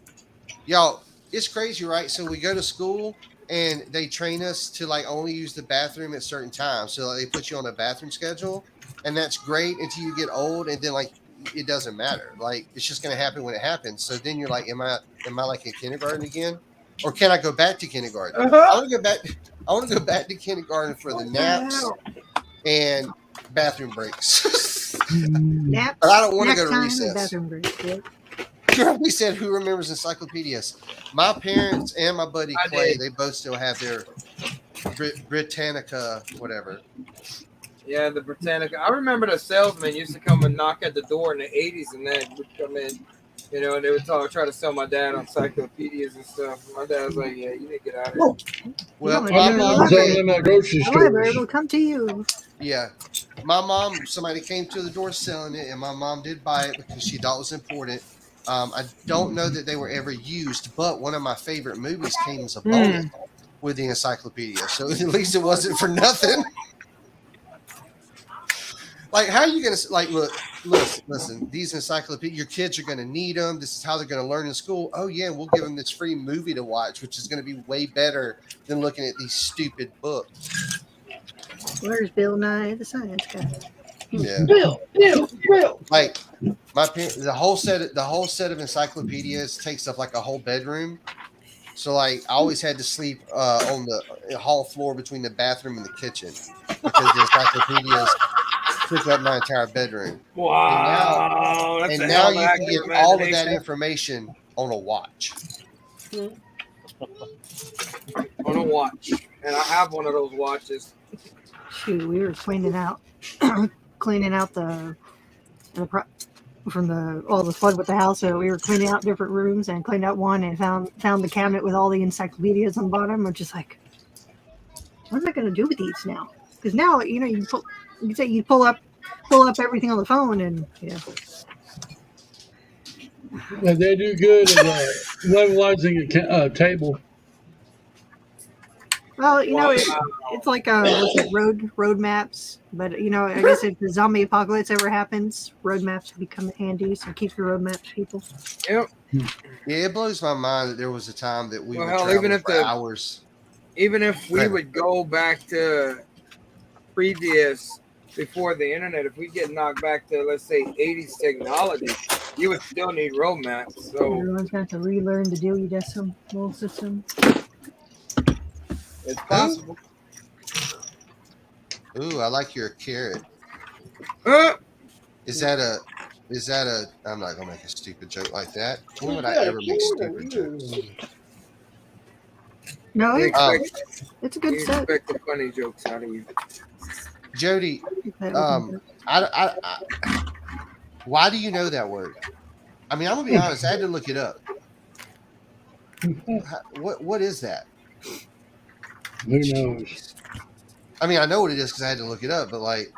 Y'all, it's crazy, right? So we go to school and they train us to like only use the bathroom at certain times. So like, they put you on a bathroom schedule, and that's great until you get old, and then like it doesn't matter. Like it's just going to happen when it happens. So then you're like, am I like in kindergarten again, or can I go back to kindergarten? I want to go back. I want to go back to kindergarten for the naps and bathroom breaks. Naps. But I don't want to nap go to time, recess. Bathroom break. Yeah. We said, who remembers encyclopedias? My parents and my buddy Clay, they both still have their Britannica, whatever. Yeah, the Britannica. I remember the salesman used to come and knock at the door in the 80s, and then would come in, you know, and they would try to sell my dad encyclopedias and stuff. My dad was like, yeah, you need to get out of here. Well, No, my no, mom, no, grocery However, stores. it'll come to you. yeah, my mom, somebody came to the door selling it, and my mom did buy it because she thought it was important. I don't know that they were ever used, but one of my favorite movies came as a bonus with the encyclopedia. So at least it wasn't for nothing. Like, how are you going to, like, listen, these encyclopedias, your kids are going to need them. This is how they're going to learn in school. Oh, yeah, we'll give them this free movie to watch, which is going to be way better than looking at these stupid books. Where's Bill Nye the Science Guy? Yeah. Bill. Like my parents, the whole set of encyclopedias takes up like a whole bedroom. So like I always had to sleep on the hall floor between the bathroom and the kitchen because the encyclopedias took up my entire bedroom. Wow. And now you can get all of that information on a watch. On a watch. And I have one of those watches. Shoot, we were cleaning out all the flood with the house. So we were cleaning out different rooms and cleaned out one and found the cabinet with all the encyclopedias on the bottom. I'm just like, what am I going to do with these now? Because now you pull up everything on the phone and And they do good at levelizing a table. Well, it's like road maps, but I guess if the zombie apocalypse ever happens, road maps become handy. So keep your road maps, people. Yep. Yeah, it blows my mind that there was a time that we would hell, travel even if for hours. Even if we would go back to previous, before the internet, if we get knocked back to, let's say, 80s technology, you would still need road maps. So Everyone's got to relearn the Dewey Decimal System. it's possible. Ooh, I like your carrot. Is that a? I'm not gonna make a stupid joke like that. When would I ever make stupid jokes? No, We it's a good we set. expect the funny jokes out of you. Jody, why do you know that word? I mean, I'm gonna be honest. I had to look it up. What is that? Who knows? I mean, I know what it is because I had to look it up, but like,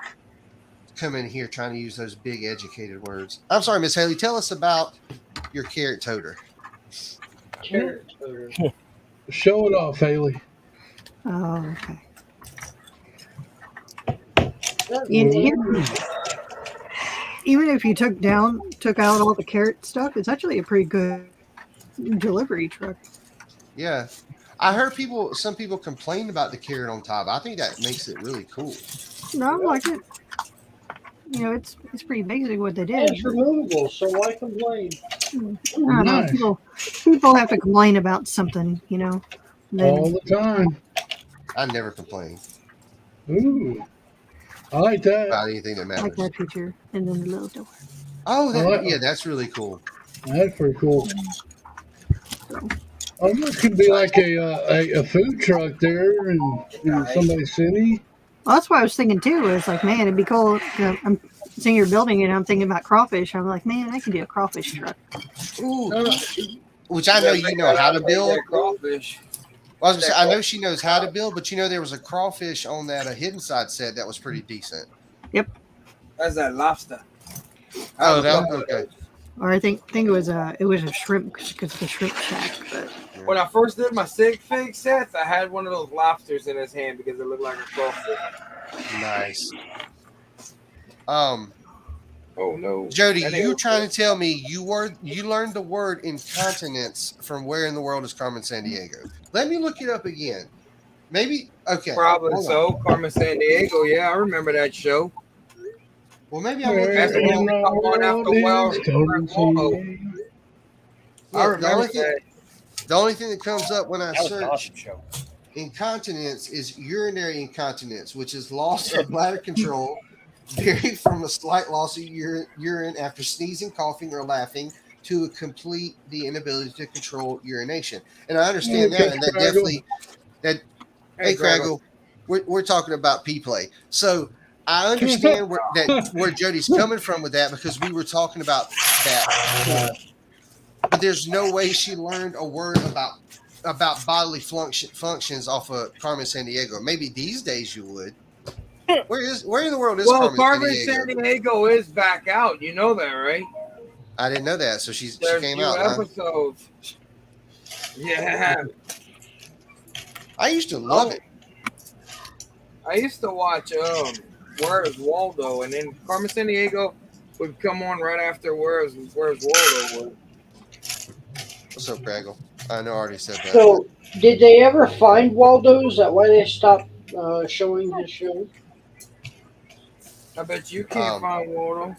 come in here trying to use those big educated words. I'm sorry, Miss Haley. Tell us about your carrot toter. Carrot. Show it off, Haley. Oh, okay. Even if you took out all the carrot stuff, it's actually a pretty good delivery truck. Yeah. I heard some people complain about the carrot on top. I think that makes it really cool. No, I like it. You know, it's pretty basic what they did. It's removable, so why complain? I don't know. People have to complain about something, you know. All the time. I never complain Ooh. I like that. about anything that I matters. like that feature. And then the little door. Oh, that's really cool. That's pretty cool. Oh, this could be like a food truck there in somebody's city. Well, that's what I was thinking too. It's like, man, it'd be cool. I'm seeing your building and I'm thinking about crawfish. I'm like, man, I could do a crawfish truck. Ooh. Which I know you know how to build. Crawfish. Well, I was gonna say, I know she knows how to build, but you know there was a crawfish on that Hidden Side set that was pretty decent. Yep. That's that lobster. Oh, that was okay. Or I think it was a shrimp because the shrimp shack. But when I first did my sig fig sets, I had one of those lobsters in his hand because it looked like a crawfish. Nice. Oh no, Jody, you were trying to tell me you learned the word incontinence from Where in the World is Carmen Sandiego? Let me look it up again. Maybe okay. Probably so. Carmen Sandiego. Yeah, I remember that show. Well, maybe I'm looking at the wrong one after a while. I remember that. The only thing that comes up when I That was an search awesome show. incontinence is urinary incontinence, which is loss of bladder control, varying from a slight loss of urine after sneezing, coughing, or laughing to the inability to control urination. And I understand that, and that definitely Hey, Craggle, we're talking about pee play, so I understand where Jody's coming from with that because we were talking about that. But there's no way she learned a word about bodily functions off of Carmen Sandiego. Maybe these days you would. Where in the world is Carmen Sandiego is back out. You know that, right? I didn't know that. So she came out. Episodes. Huh? Yeah. I used to love it. I used to watch Where's Waldo, and then Carmen Sandiego would come on right after Where's Waldo would. What's up, Craggle? I know I already said that. So, did they ever find Waldo? Is that why they stopped showing his show? I bet you can't find Waldo.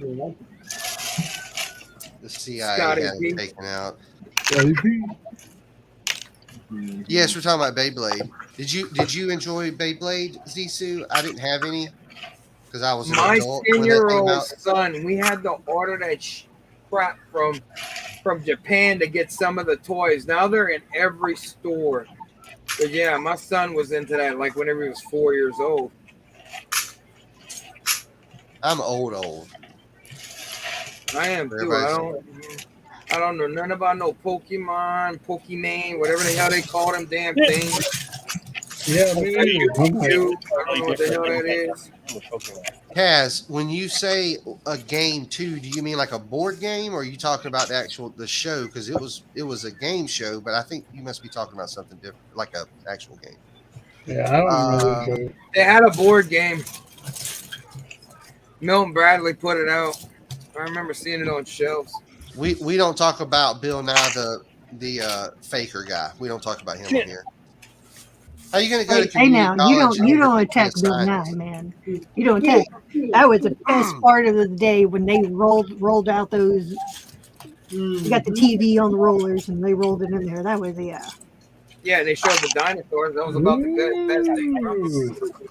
Yeah. The CIA had him taken out. Yes, we're talking about Beyblade. Did you enjoy Beyblade, Zissou? I didn't have any because I was an adult. My 10-year-old son, we had to order that crap from Japan to get some of the toys. Now they're in every store. But yeah, my son was into that like whenever he was 4 years old. I'm old. I am too. I don't know nothing about no Pokemon, whatever the hell they call them damn things. Yeah, I don't know what the hell that is. Kaz, when you say a game too, do you mean like a board game, or are you talking about the show? Because it was a game show, but I think you must be talking about something different, like a actual game. Yeah, I don't know. They had a board game. Milton Bradley put it out. I remember seeing it on shelves. We don't talk about Bill Nye the faker guy. We don't talk about him in here. How are you going to go to community college? You don't attack Bill Nye, man. You don't attack. That was the best part of the day when they rolled out those. You got the TV on the rollers and they rolled it in there. That was Yeah, they showed the dinosaurs. That was about the best thing.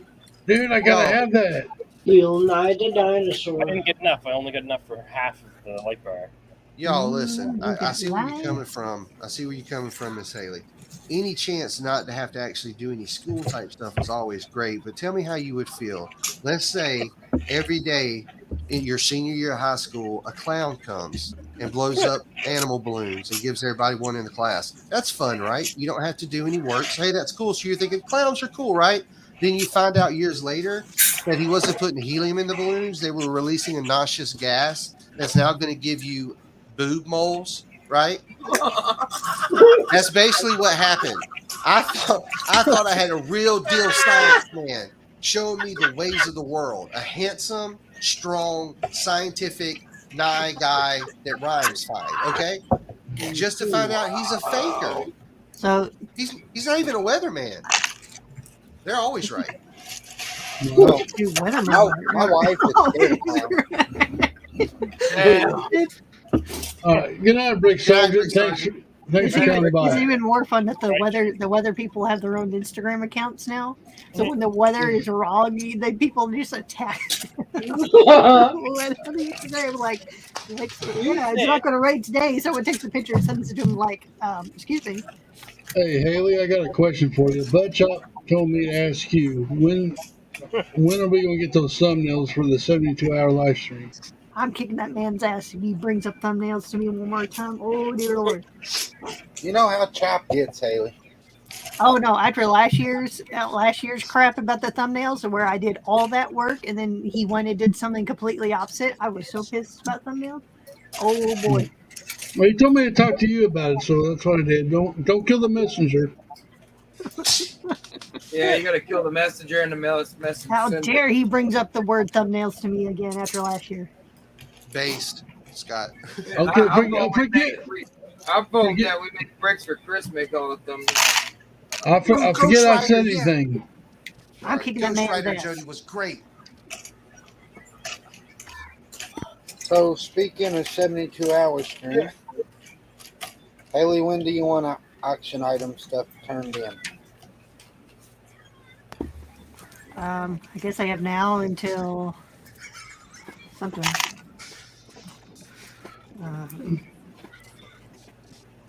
Dude, I gotta have that. Bill Nye the dinosaur. I didn't get enough. I only got enough for half of the light bar. Y'all listen. I see where you're coming from. Miss Haley. Any chance not to have to actually do any school type stuff is always great. But tell me how you would feel. Let's say every day in your senior year of high school, a clown comes and blows up animal balloons and gives everybody one in the class. That's fun, right? You don't have to do any work. So, hey, that's cool. So you're thinking clowns are cool, right? Then you find out years later that he wasn't putting helium in the balloons. They were releasing a noxious gas that's now going to give you boob moles right? That's basically what happened. I thought I had a real deal science man showing me the ways of the world. A handsome, strong, scientific, nigh guy that rhymes fine. Okay, just to find out he's a faker. So He's not even a weatherman. They're always right. Well, dude, weatherman. my wife is All right. Good night, Brick Sergeant. Thanks for coming by. It's even more fun that the weather people have their own Instagram accounts now. So when the weather is wrong, people just attack Instagram like, yeah, it's not going to rain today. Someone takes a picture and sends it to them like, excuse me. Hey, Haley, I got a question for you. Bud Chop told me to ask you, when are we going to get those thumbnails for the 72-hour live stream? I'm kicking that man's ass if he brings up thumbnails to me one more time. Oh, dear Lord. You know how Chop gets, Haley. Oh, no. After last year's crap about the thumbnails where I did all that work and then he went and did something completely opposite, I was so pissed about thumbnails. Oh, boy. Well, he told me to talk to you about it, so that's what I did. Don't kill the messenger. Yeah, you got to kill the messenger and the messenger. How dare he brings up the word thumbnails to me again after last year. Based, Scott. Okay, I forget that we make bricks for Chris. Make all of them. I forget I said anything. I'm kicking that man's ass. Jody was great. So speaking of 72-hour stream, Haley, when do you want auction item stuff turned in? I guess I have now until something.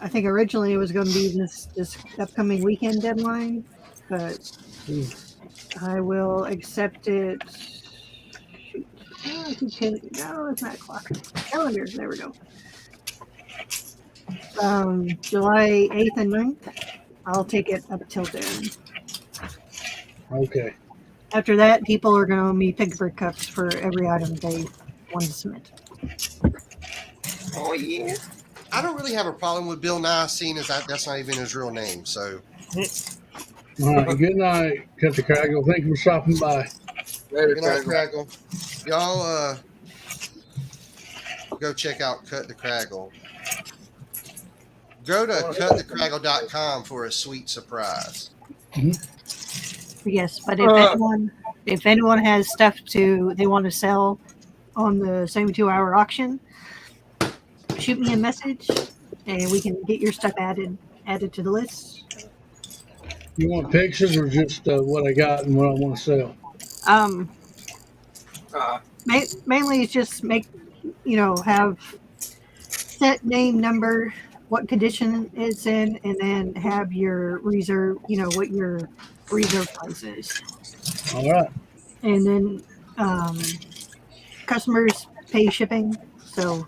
I think originally it was going to be this upcoming weekend deadline, but I will accept it. Shoot. No, it's not a clock. Calendar. There we go. July 8th and 9th. I'll take it up till then. Okay. After that, people are going to be pick cups for every item they want to submit. Oh, yeah. I don't really have a problem with Bill Nye, seeing as that's not even his real name. So, all right. Good night, Cut the Craggle. Thank you for stopping by. Later, good night, Craggle. Y'all go check out Cut the Craggle. Go to cutthecraggle.com for a sweet surprise. Yes, but if anyone has stuff they want to sell on the 72-hour auction, shoot me a message and we can get your stuff added to the list. You want pictures or just what I got and what I want to sell? Mainly it's just have set name, number, what condition it's in, and then have your reserve, what your reserve price is. All right. And then customers pay shipping, so.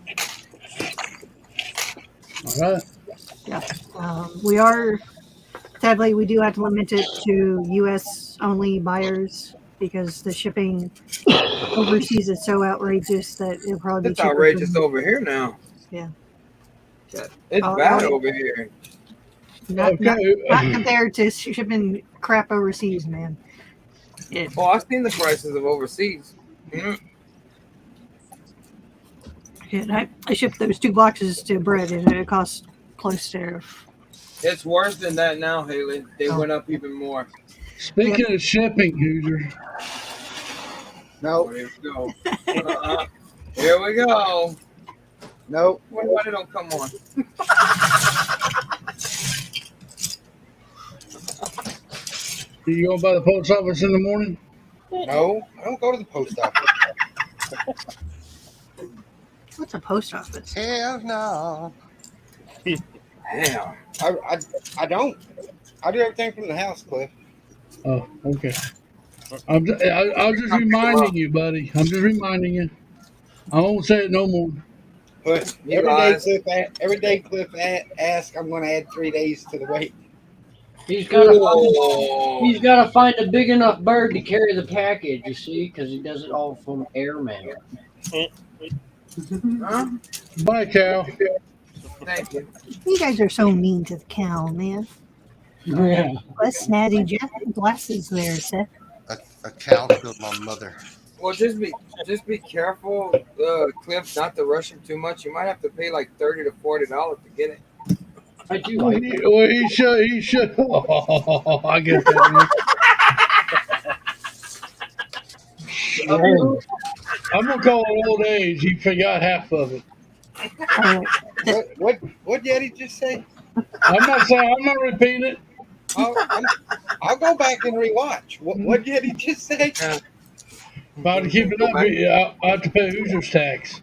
All right. Yeah. We do have to limit it to U.S. only buyers because the shipping overseas is so outrageous that it'll probably be cheaper. It's outrageous over here now. Yeah. It's bad over here. Not compared to shipping crap overseas, man. Oh, I've seen the prices of overseas. Yeah, I shipped those 2 boxes to Brett, and it cost close to. It's worse than that now, Haley. They went up even more. Speaking of shipping, Hoosier. No. Here we go. Here we go. Nope. Why they don't come on? Do you go by the post office in the morning? No, I don't go to the post office. What's a post office? Hell no. Damn. I don't. I do everything from the house, Cliff. Oh, okay. I'm just reminding you, buddy. I'm just reminding you. I won't say it no more. But every day Cliff asks, I'm going to add 3 days to the wait. He's got to find a big enough bird to carry the package, you see, because he does it all from airmail. Bye, Cal. Thank you. You guys are so mean to the cow, man. Yeah. Less snazzy glasses there, Seth. A cow killed my mother. Well, just be careful, Cliff, not to rush him too much. You might have to pay like $30 to $40 to get it. I do Well, like he should. Oh, I get that. Man. I'm gonna call it old age. He forgot half of it. What did he just say? I'm not repeating it. I'll go back and rewatch. What did he just say? If I had to keep it up, I have to pay Hoosiers tax.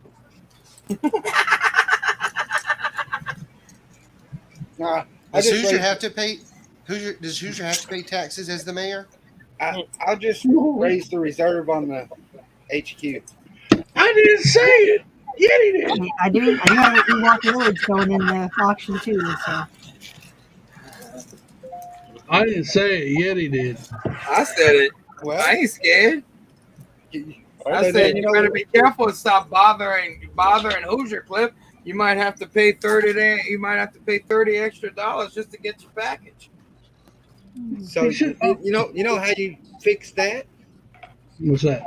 Nah, Does Hoosier have to pay? Does Hoosier have to pay taxes as the mayor? I'll just raise the reserve on the HQ. I didn't say it. Yeah, he did. I do have an Ewok Village going in the auction too. So I didn't say it. Yet he did. I said it. Well, I ain't scared. I said you better be careful and stop bothering Hoosier, Cliff. You might have to pay $30 extra just to get your package. So you know how you fix that? What's that?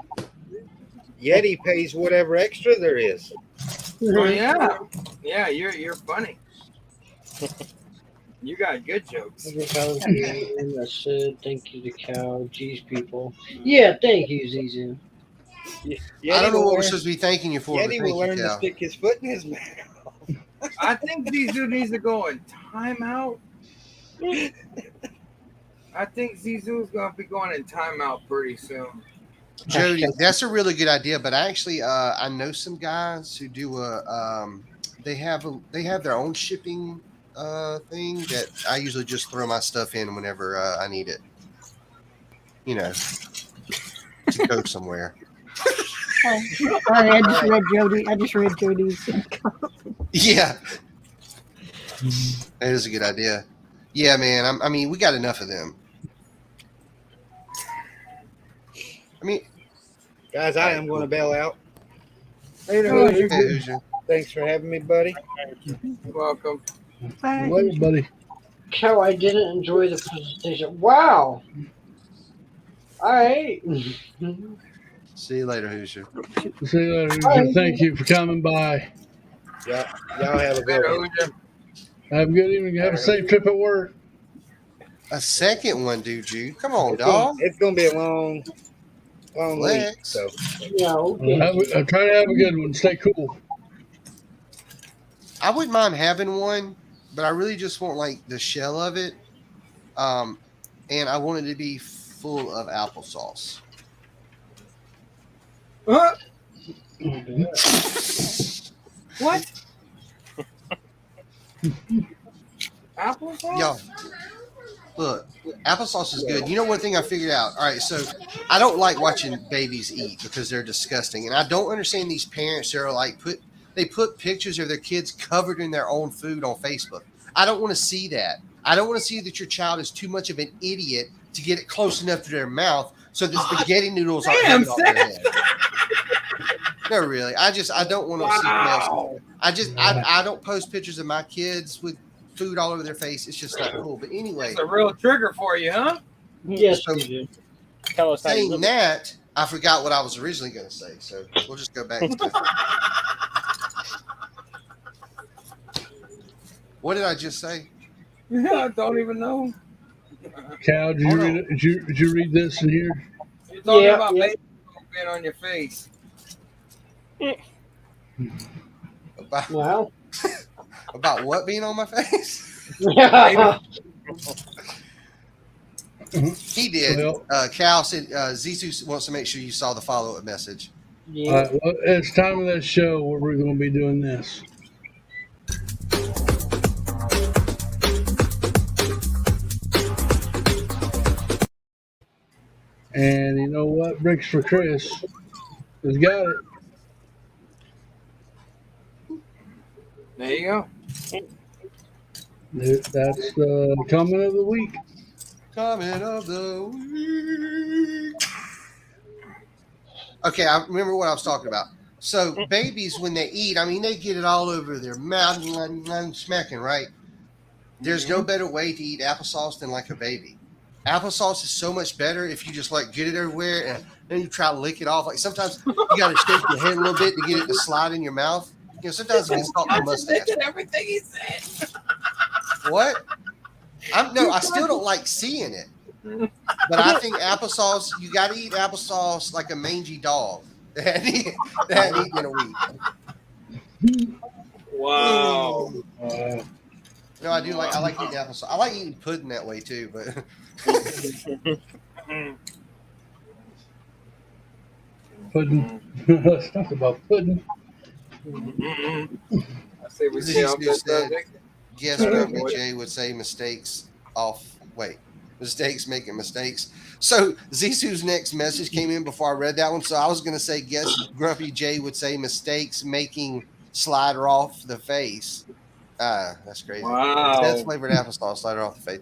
Yeti pays whatever extra there is. Oh yeah, you're funny. You got good jokes. I said thank you to cow. Jeez, people. Yeah, thank you, Zizu. I don't know what we're supposed to be thanking you for. Yeti but will learn thank you, to Cal. stick his foot in his mouth. I think Zizu needs to go in timeout. I think Zizu's gonna be going in timeout pretty soon. Jody, that's a really good idea. But actually, I know some guys who do they have their own shipping thing that I usually just throw my stuff in whenever I need it. You know, to go somewhere. I just read Jody's. Yeah, that is a good idea. Yeah, man. I mean, we got enough of them. I mean, Guys, I am going to bail out. Hey, Hoosier. Thanks for having me, buddy. You're welcome. Bye. Later, buddy. Cow, I didn't enjoy the presentation. Wow. All right. See you later, Hoosier. See you later, Hoosier. Thank you for coming by. Y'all have a good one. Have a good evening. Have a safe trip at work. A second one, dude. You come on, dog. It's going to be a long week. Lex. So Yeah. Okay. I'll try to have a good one. Stay cool. I wouldn't mind having one, but I really just want like the shell of it, and I want it to be full of applesauce. What? What? Applesauce? Yo, look, applesauce is good. You know one thing I figured out? All right, so I don't like watching babies eat because they're disgusting, and I don't understand these parents that are like they put pictures of their kids covered in their own food on Facebook. I don't want to see that. I don't want to see that your child is too much of an idiot to get it close enough to their mouth so the spaghetti noodles aren't hanging off their head. No, really. I don't want to see else. I don't post pictures of my kids with food all over their face. It's just not cool. But anyway, It's a real trigger for you, huh? Yes, so we do. Tell us how you saying live. that, I forgot what I was originally going to say. So we'll just go back to what did I just say? I don't even know. Cal, did you read this in here? You're talking Yeah, about yeah. baby being on your face. About, Wow. about what being on my face? Yeah. He did. Well- Cal said Zizu wants to make sure you saw the follow-up message. All right, well, it's time of that show where we're going to be doing this. And you know what? Bricks for Chris has got it. There you go. That's the comment of the week. Comment of the week. Okay, I remember what I was talking about. So babies, when they eat, I mean, they get it all over their mouth, smacking, right? There's no better way to eat applesauce than like a baby. Applesauce is so much better if you just like get it everywhere and then you try to lick it off. Like sometimes you got to shake your head a little bit to get it to slide in your mouth. You know, sometimes it gets caught in the mustache. Everything he said. What? I still don't like seeing it. But I think applesauce, you got to eat applesauce like a mangy dog that hadn't eaten in a week. Wow. No, I do like. I like eating applesauce. I like eating pudding that way too. But Pudding. Let's talk about pudding. I say we see how Zizou said, this yes, Grumpy Jay would say mistakes off. Wait, mistakes making mistakes. So Zizou's next message came in before I read that one. So I was going to say, guess Grumpy Jay would say mistakes making slider off the face. That's crazy. Wow. That's flavored applesauce slider off the face.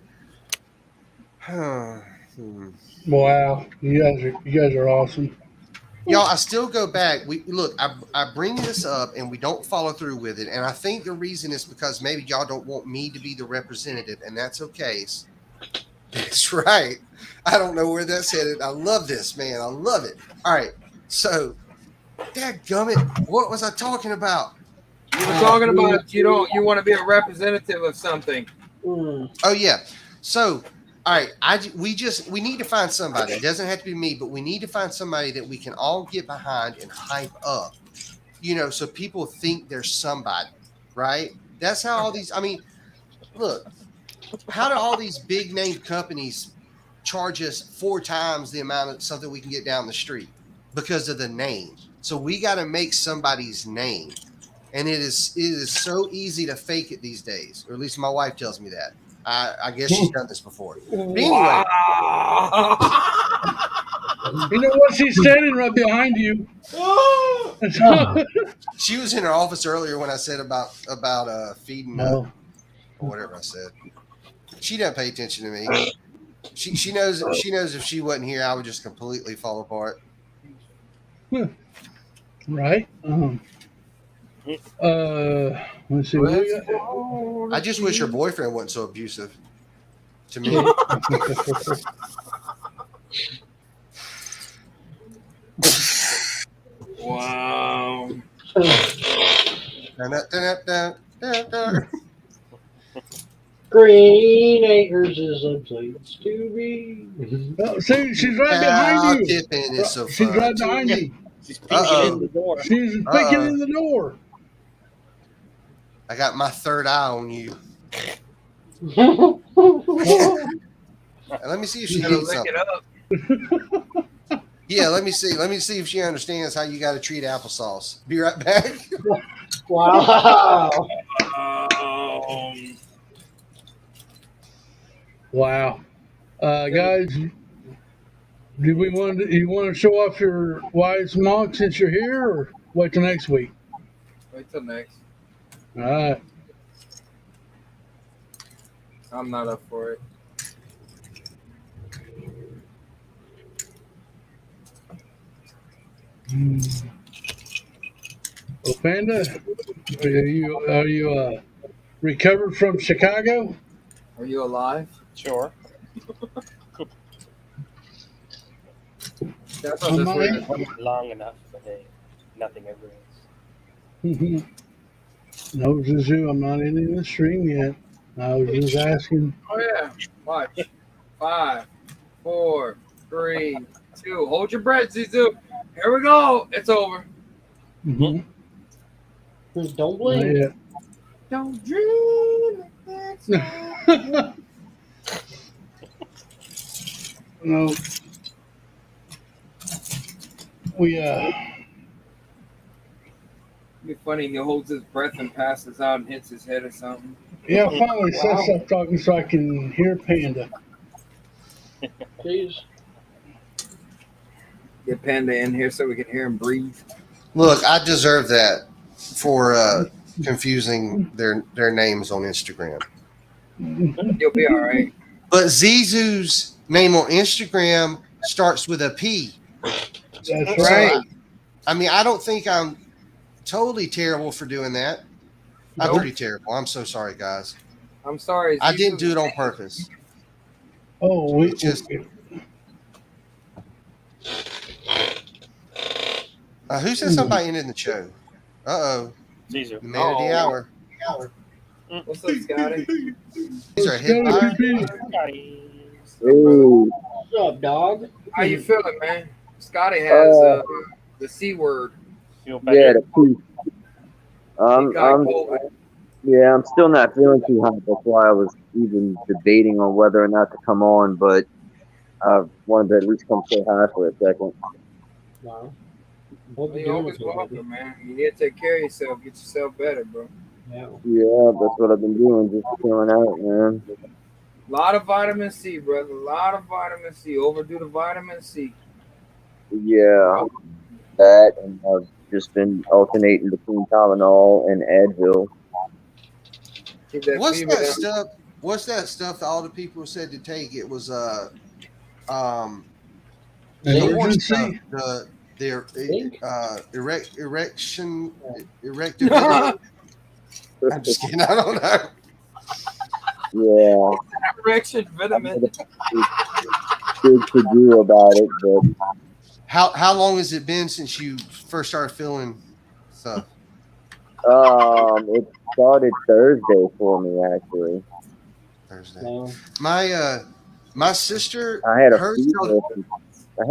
Wow, you guys are awesome. Y'all, I still go back. I bring this up and we don't follow through with it. And I think the reason is because maybe y'all don't want me to be the representative, and that's okay. That's right. I don't know where that's headed. I love this, man. I love it. All right. So, dadgummit, what was I talking about? You were talking about you want to be a representative of something. Oh yeah. So, all right, we need to find somebody. It doesn't have to be me, but we need to find somebody that we can all get behind and hype up. You know, so people think there's somebody, right? That's how all these. I mean, look, how do all these big name companies charge us 4 times the amount of something we can get down the street because of the name? So we got to make somebody's name. And it is so easy to fake it these days, or at least my wife tells me that. I guess she's done this before. But anyway, you know what? She's standing right behind you. She was in her office earlier when I said about feeding or whatever I said. She doesn't pay attention to me. She knows if she wasn't here, I would just completely fall apart. Right. Let's see. I just wish her boyfriend wasn't so abusive to me. Wow. Green Acres is a place to be. Oh, see, she's right behind you. Tipping is so She's fun. right behind you. She's peeking in the door. She's peeking in the door. I got my third eye on you. Let me see if she needs something. Yeah, let me see. Let me see if she understands how you got to treat applesauce. Be right back. Wow. Wow. Guys, you want to show off your wife's mug since you're here, or wait till next week? Wait till next. All right. I'm not up for it. Well, Panda, are you recovered from Chicago? Are you alive? Sure. That's what this weird. Long enough, but hey, nothing ever is. No, Zizou, I'm not in the stream yet. I was just asking. Oh yeah. Watch. 5, 4, 3, 2. Hold your breath, Zizou. Here we go. It's over. Mm-hmm. Don't blink. Yeah. Don't dream. No. We It'd be funny. He holds his breath and passes out and hits his head or something. Yeah, finally stop talking so I can hear Panda. Please. Get Panda in here so we can hear him breathe. Look, I deserve that for confusing their names on Instagram. You'll be all right. But Zizou's name on Instagram starts with a P. That's So, right. I mean, I don't think I'm totally terrible for doing that. I'm pretty terrible. I'm so sorry, guys. I'm sorry. I didn't do it on purpose. Oh, It's just who said something about ending the show? Uh-oh. Caesar. The man of the hour. What's up, Scotty? These are hit by. What's up, dog? How you feeling, man? Scotty has the C word. Feel Yeah, better? the peace. He got COVID. Yeah, I'm still not feeling too hot. That's why I was even debating on whether or not to come on, but I wanted to at least come say hi for a second. Wow. Well, you always welcome, man. You need to take care of yourself. Get yourself better, bro. Yeah. Yeah, that's what I've been doing, just chilling out, man. A lot of vitamin C, brother. A lot of vitamin C. Overdo the vitamin C. Yeah, that, and I've just been alternating between Tylenol and Advil. Keep that What's fever that down. stuff? What's that stuff that all the people said to take? It was the horse stuff, erection erectability. I'm just kidding. I don't know. Yeah, Erection vitamin. big to do about it, but How long has it been since you first started feeling stuff? it started Thursday for me, actually. Thursday. No. My sister. I had a hers fever. started- I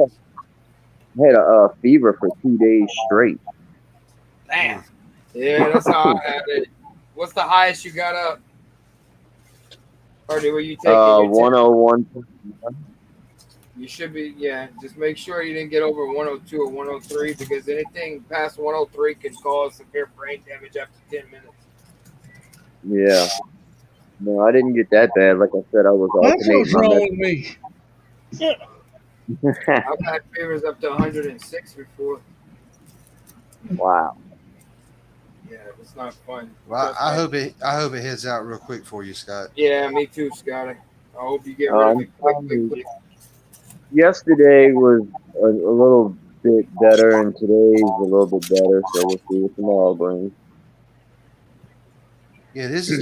had a fever for 2 days straight. Damn. Yeah, that's how I had it. What's the highest you got up? Or were you taking your 101. You should be, yeah. Just make sure you didn't get over 102 or 103 because anything past 103 can cause severe brain damage after 10 minutes. Yeah. No, I didn't get that bad. Like I said, I was That's what's alternating wrong with me. I've had fevers up to 106 before. Wow. Yeah, it's not fun. Well, I hope it heads out real quick for you, Scott. Yeah, me too, Scotty. I hope you get rid of it quick. Yesterday was a little bit better, and today's a little bit better. So we'll see what tomorrow brings. Yeah, this is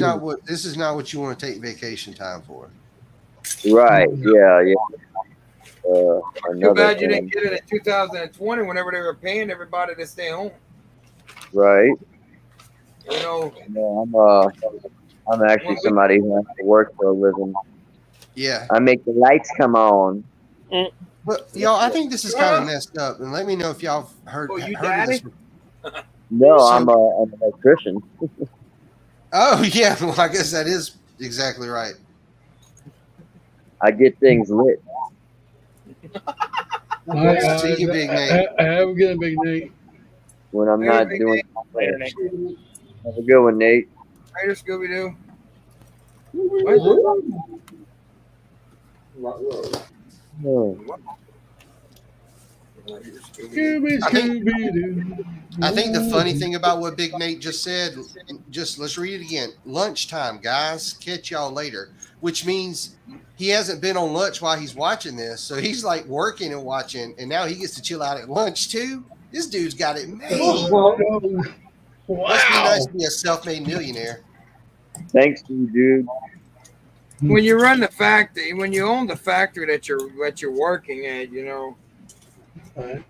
not what you want to take vacation time for. Right? Yeah. Too bad you didn't get it in 2020 whenever they were paying everybody to stay home. Right. You know. No, I'm actually somebody who has to work for a living. Yeah. I make the lights come on. But y'all, I think this is kind of messed up, and let me know if y'all heard of this. No, I'm an electrician. Oh yeah, well I guess that is exactly right. I get things lit. See you, Big Nate. Have a good Big Nate. When I'm not doing. Later, Nate. Have a good one, Nate. Later, Scooby Doo. I think the funny thing about what Big Nate just said, let's read it again. Lunchtime, guys. Catch y'all later. Which means he hasn't been on lunch while he's watching this. So he's like working and watching, and now he gets to chill out at lunch too. This dude's got it made. Wow. Must be nice to be a self-made millionaire. Thanks to you, dude. When you run the factory, when you own the factory that you're working at, you know, to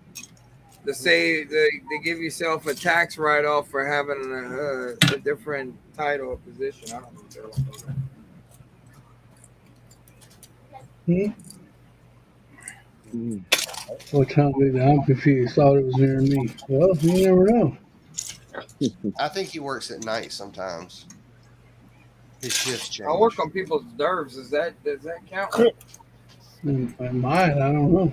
say they give yourself a tax write-off for having a different title or position. I don't know what they're about that. What time is it? I'm confused. Thought it was near me. Well, you never know. I think he works at night sometimes. His shifts change. I work on people's nerves. Does that count? I might. I don't know.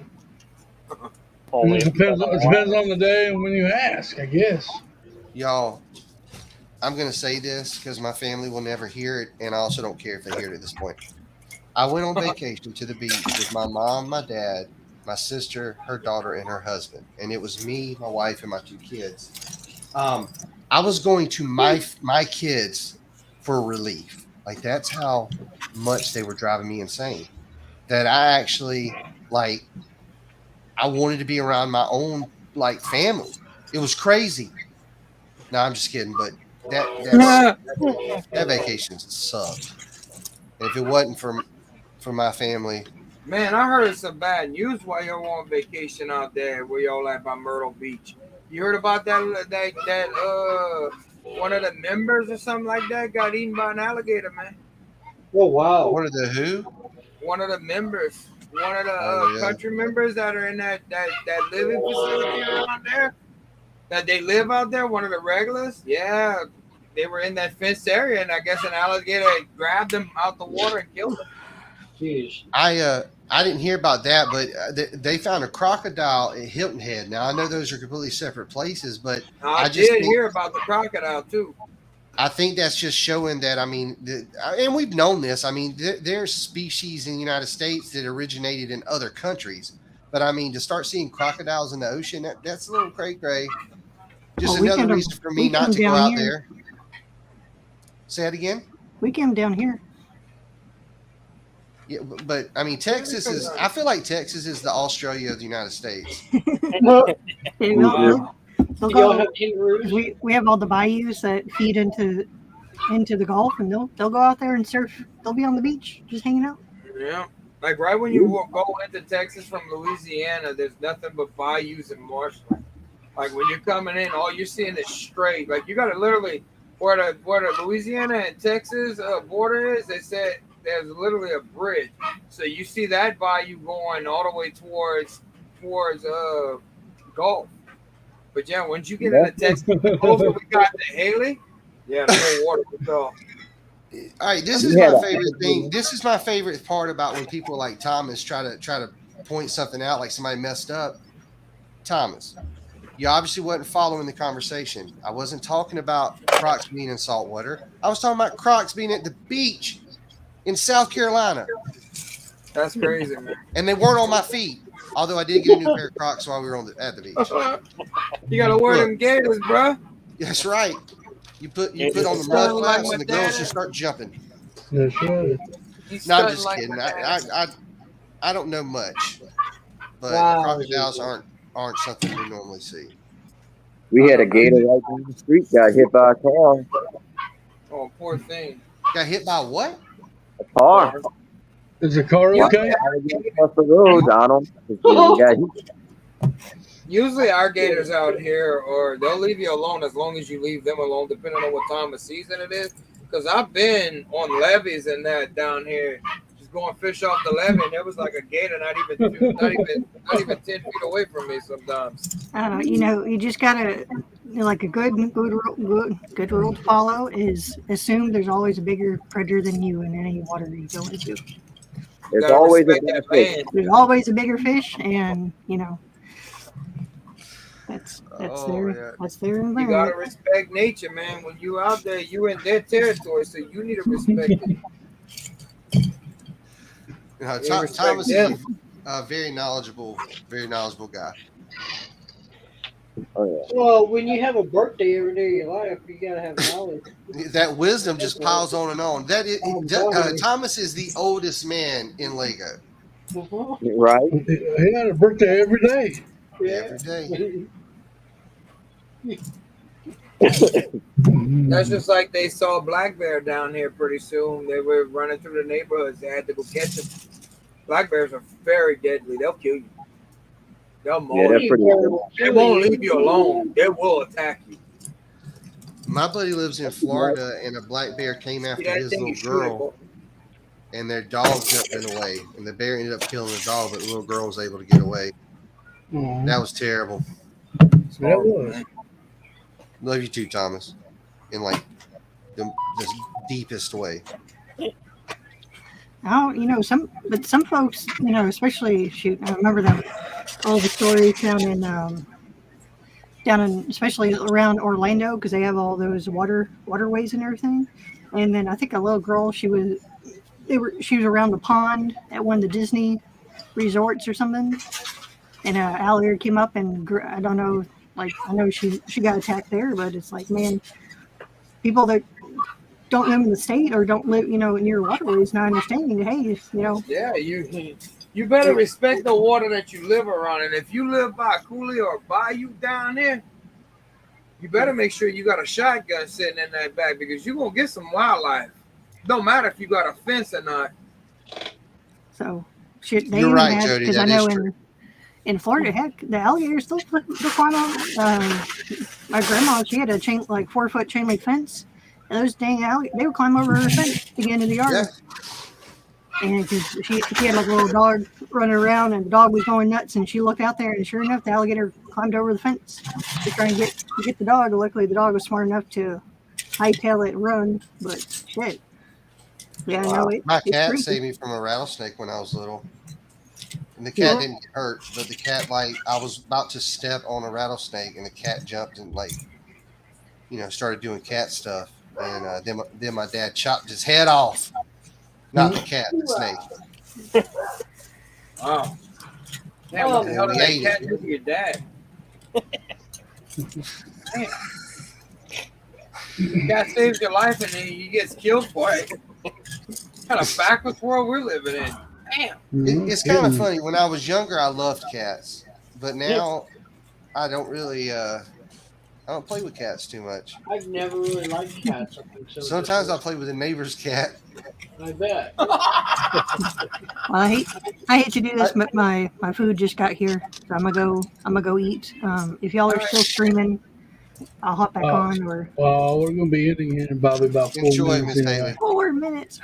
It depends on the day and when you ask, I guess. Y'all, I'm going to say this because my family will never hear it, and I also don't care if they hear it at this point. I went on vacation to the beach with my mom, my dad, my sister, her daughter, and her husband. And it was me, my wife, and my 2 kids. I was going to my kids for relief. Like, that's how much they were driving me insane. That I actually, like, I wanted to be around my own, like, family. It was crazy. No, I'm just kidding. But that vacation sucked. And if it wasn't for my family, Man, I heard some bad news while y'all on vacation out there, where y'all at by Myrtle Beach. You heard about that one of the members or something like that got eaten by an alligator, man. Oh wow! One of the who? One of the members, one of the country members that are in that living facility around there, that they live out there. One of the regulars, yeah, they were in that fenced area, and I guess an alligator grabbed them out the water and killed them. Jeez. I didn't hear about that, but they found a crocodile at Hilton Head. Now I know those are completely separate places, but I did hear about the crocodile too. I think that's just showing that, I mean, and we've known this. I mean, there's species in the United States that originated in other countries. But, I mean, to start seeing crocodiles in the ocean, that's a little cray-cray. Just another reason for me not to go out there. Say that again? We get them down here. Yeah, but I mean, Texas is, I feel like Texas is the Australia of the United States. They'll go, we have all the bayous that feed into the Gulf, and they'll go out there and surf. They'll be on the beach just hanging out. Yeah, like right when you go into Texas from Louisiana, there's nothing but bayous and marshland. Like when you're coming in, all you're seeing is straight. Like you got to literally where the Louisiana and Texas border is. They said there's literally a bridge, so you see that bayou going all the way towards Gulf. But yeah, once you get into Texas, also we got the Haley. Yeah, the whole water control. All right, this is my favorite thing. This is my favorite part about when people like Thomas try to point something out, like somebody messed up. Thomas, you obviously wasn't following the conversation. I wasn't talking about Crocs being in saltwater. I was talking about Crocs being at the beach in South Carolina. That's crazy, man. And they weren't on my feet. Although I did get a new pair of Crocs while we were at the beach. You gotta wear them gators, bro. That's right. You put on the mud flaps and the girls just start jumping. That's right. No, I'm just kidding. I don't know much, but crocodiles aren't something we normally see. We had a gator right down the street got hit by a car. Oh, poor thing. Got hit by what? A car. Is the car okay? Across the road, Donald. Usually our gators out here, or they'll leave you alone as long as you leave them alone, depending on what time of season it is. Because I've been on levees and that down here, just going fish off the levee, and there was like a gator not even 10 feet away from me sometimes. I don't know. You just gotta, like a good rule to follow is assume there's always a bigger predator than you in any water you go into. There's always a bigger fish. There's always a bigger fish, and that's their environment. You gotta respect nature, man. When you out there, you in their territory, so you need to respect it. Thomas is a very knowledgeable guy. Oh, yeah. Well, when you have a birthday every day of your life, you gotta have knowledge. That wisdom just piles on and on. Thomas is the oldest man in Lego. Right? He had a birthday every day. Every day. That's just like they saw a black bear down here pretty soon. They were running through the neighborhoods. They had to go catch them. Black bears are very deadly. They'll kill you. They'll maul you. They won't leave you alone. They will attack you. My buddy lives in Florida, and a black bear came after his little girl, and their dog jumped in the way, and the bear ended up killing the dog, but the little girl was able to get away. Aww. That was terrible. That was. Love you too, Thomas, in like the deepest way. Some folks, especially I remember all the stories down in especially around Orlando, because they have all those waterways and everything. And then I think a little girl, she was around the pond at one of the Disney resorts or something, and an alligator came up, and I don't know, like, I know she got attacked there, but it's like, man, people that don't live in the state or don't live, near waterways, not understanding that, hey, Yeah, you better respect the water that you live around. And if you live by a coulee or bayou down there, you better make sure you got a shotgun sitting in that bag because you're gonna get some wildlife. Don't matter if you got a fence or not. So shit, they You're even right, had, Jody. because I That know is true. in Florida, heck, the alligators still climb on. My grandma, she had a 4-foot chain link fence, and those dang alligators, they would climb over her fence to get into the yard. Yeah. And because she had like a little dog running around, and the dog was going nuts, and she looked out there, and sure enough, the alligator climbed over the fence to try and get the dog. Luckily, the dog was smart enough to hightail it and run. But shit, yeah, no, My it's cat creepy. saved me from a rattlesnake when I was little. And the cat didn't get hurt, but the cat, like, I was about to step on a rattlesnake, and the cat jumped and, like, you know, started doing cat stuff. And then my dad chopped his head off. Not the cat, the snake. Wow. Damn, what the hell did that cat do to your dad? Damn. The cat saves your life and then he gets killed for it. What kind of backwards world we're living in. Damn. It's kind of funny. When I was younger, I loved cats. But now, I don't really... I don't play with cats too much. I've never really liked cats. Sometimes I play with a neighbor's cat. I bet. Well, I hate to do this, but my food just got here, so I'm gonna go eat. If y'all are still streaming, I'll hop back on. Or we're gonna be eating in probably about 4 Enjoy, minutes. Miss Haley. 4 minutes.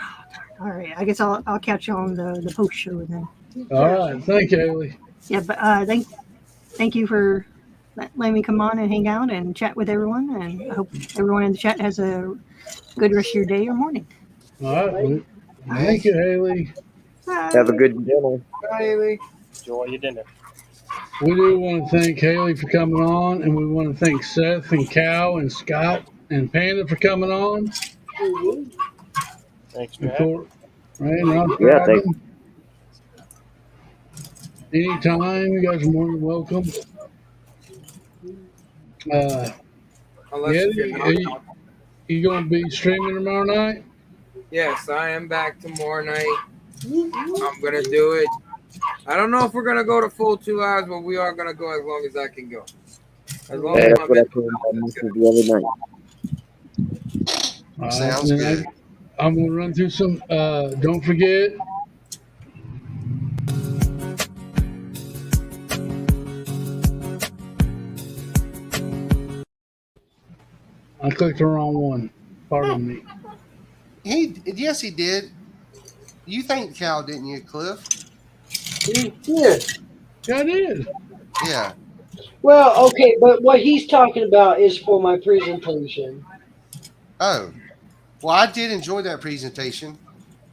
All right, I guess I'll catch you on the post show then. All right, thank you, Haley. Yeah, but thank you for letting me come on and hang out and chat with everyone, and I hope everyone in the chat has a good rest of your day or morning. All right, thank you, Haley. Bye. Have a good dinner. Bye, Haley. Enjoy your dinner. We do want to thank Haley for coming on, and we want to thank Seth and Cal and Scott and Panda for coming on. Thanks for having Right, Yeah, thanks. Anytime, you guys are more than welcome. Unless You gonna be streaming tomorrow night? Yes, I am back tomorrow night. I'm gonna do it. I don't know if we're gonna go to full 2 hours, but we are gonna go as long as I can go. As long as That's what I told my missus the other night. Sounds good. I'm gonna run through some. Don't forget. I clicked the wrong one. Pardon me. Yes, he did. You thanked Cal, didn't you, Cliff? Yeah. Yeah, I did. Yeah. Well, okay, but what he's talking about is for my presentation. Oh. Well, I did enjoy that presentation.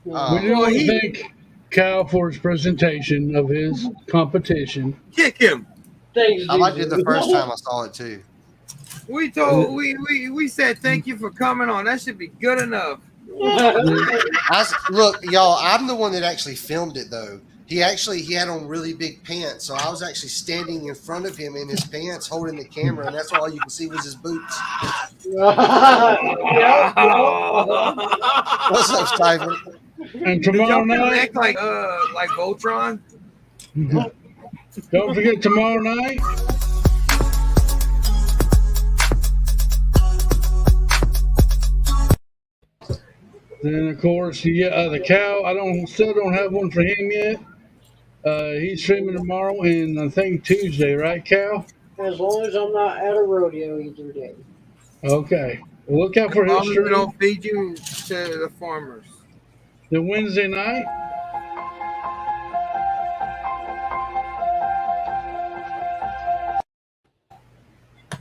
We do want to thank Cal for his presentation of his competition. Kick him. Thanks. I liked it the first time I saw it too. We said thank you for coming on. That should be good enough. Look, y'all, I'm the one that actually filmed it though. He had on really big pants, so I was actually standing in front of him in his pants holding the camera, and that's all you could see was his boots. What's up, Steven? And tomorrow Did y'all night, connect like Voltron? don't forget tomorrow night. Then of course, the cow. Still don't have one for him yet. He's streaming tomorrow and I think Tuesday, right, Cal? As long as I'm not at a rodeo either day. Okay. Well, look out for his stream. We don't feed you to the farmers. The Wednesday night.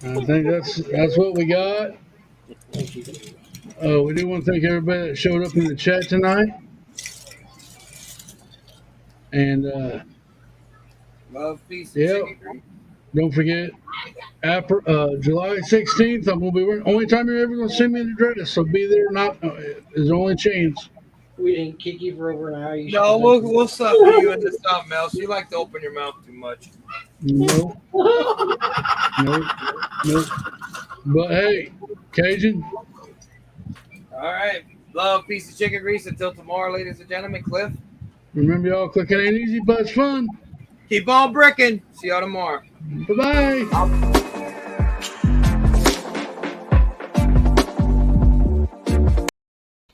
I think that's what we got. We do want to thank everybody that showed up in the chat tonight. And Love, peace, yeah, don't forget, July 16th, I'm gonna be wearing. Only time you're ever gonna see me in a dress, so be there. Not is the only chance. We didn't kick you for over an hour. No, we'll suck you into something else. You like to open your mouth too much. No. But hey, Cajun. All right. Love, piece of chicken grease. Until tomorrow, ladies and gentlemen. Cliff. Remember, y'all, clicking ain't easy, but it's fun. Keep on bricking. See y'all tomorrow. Bye-bye.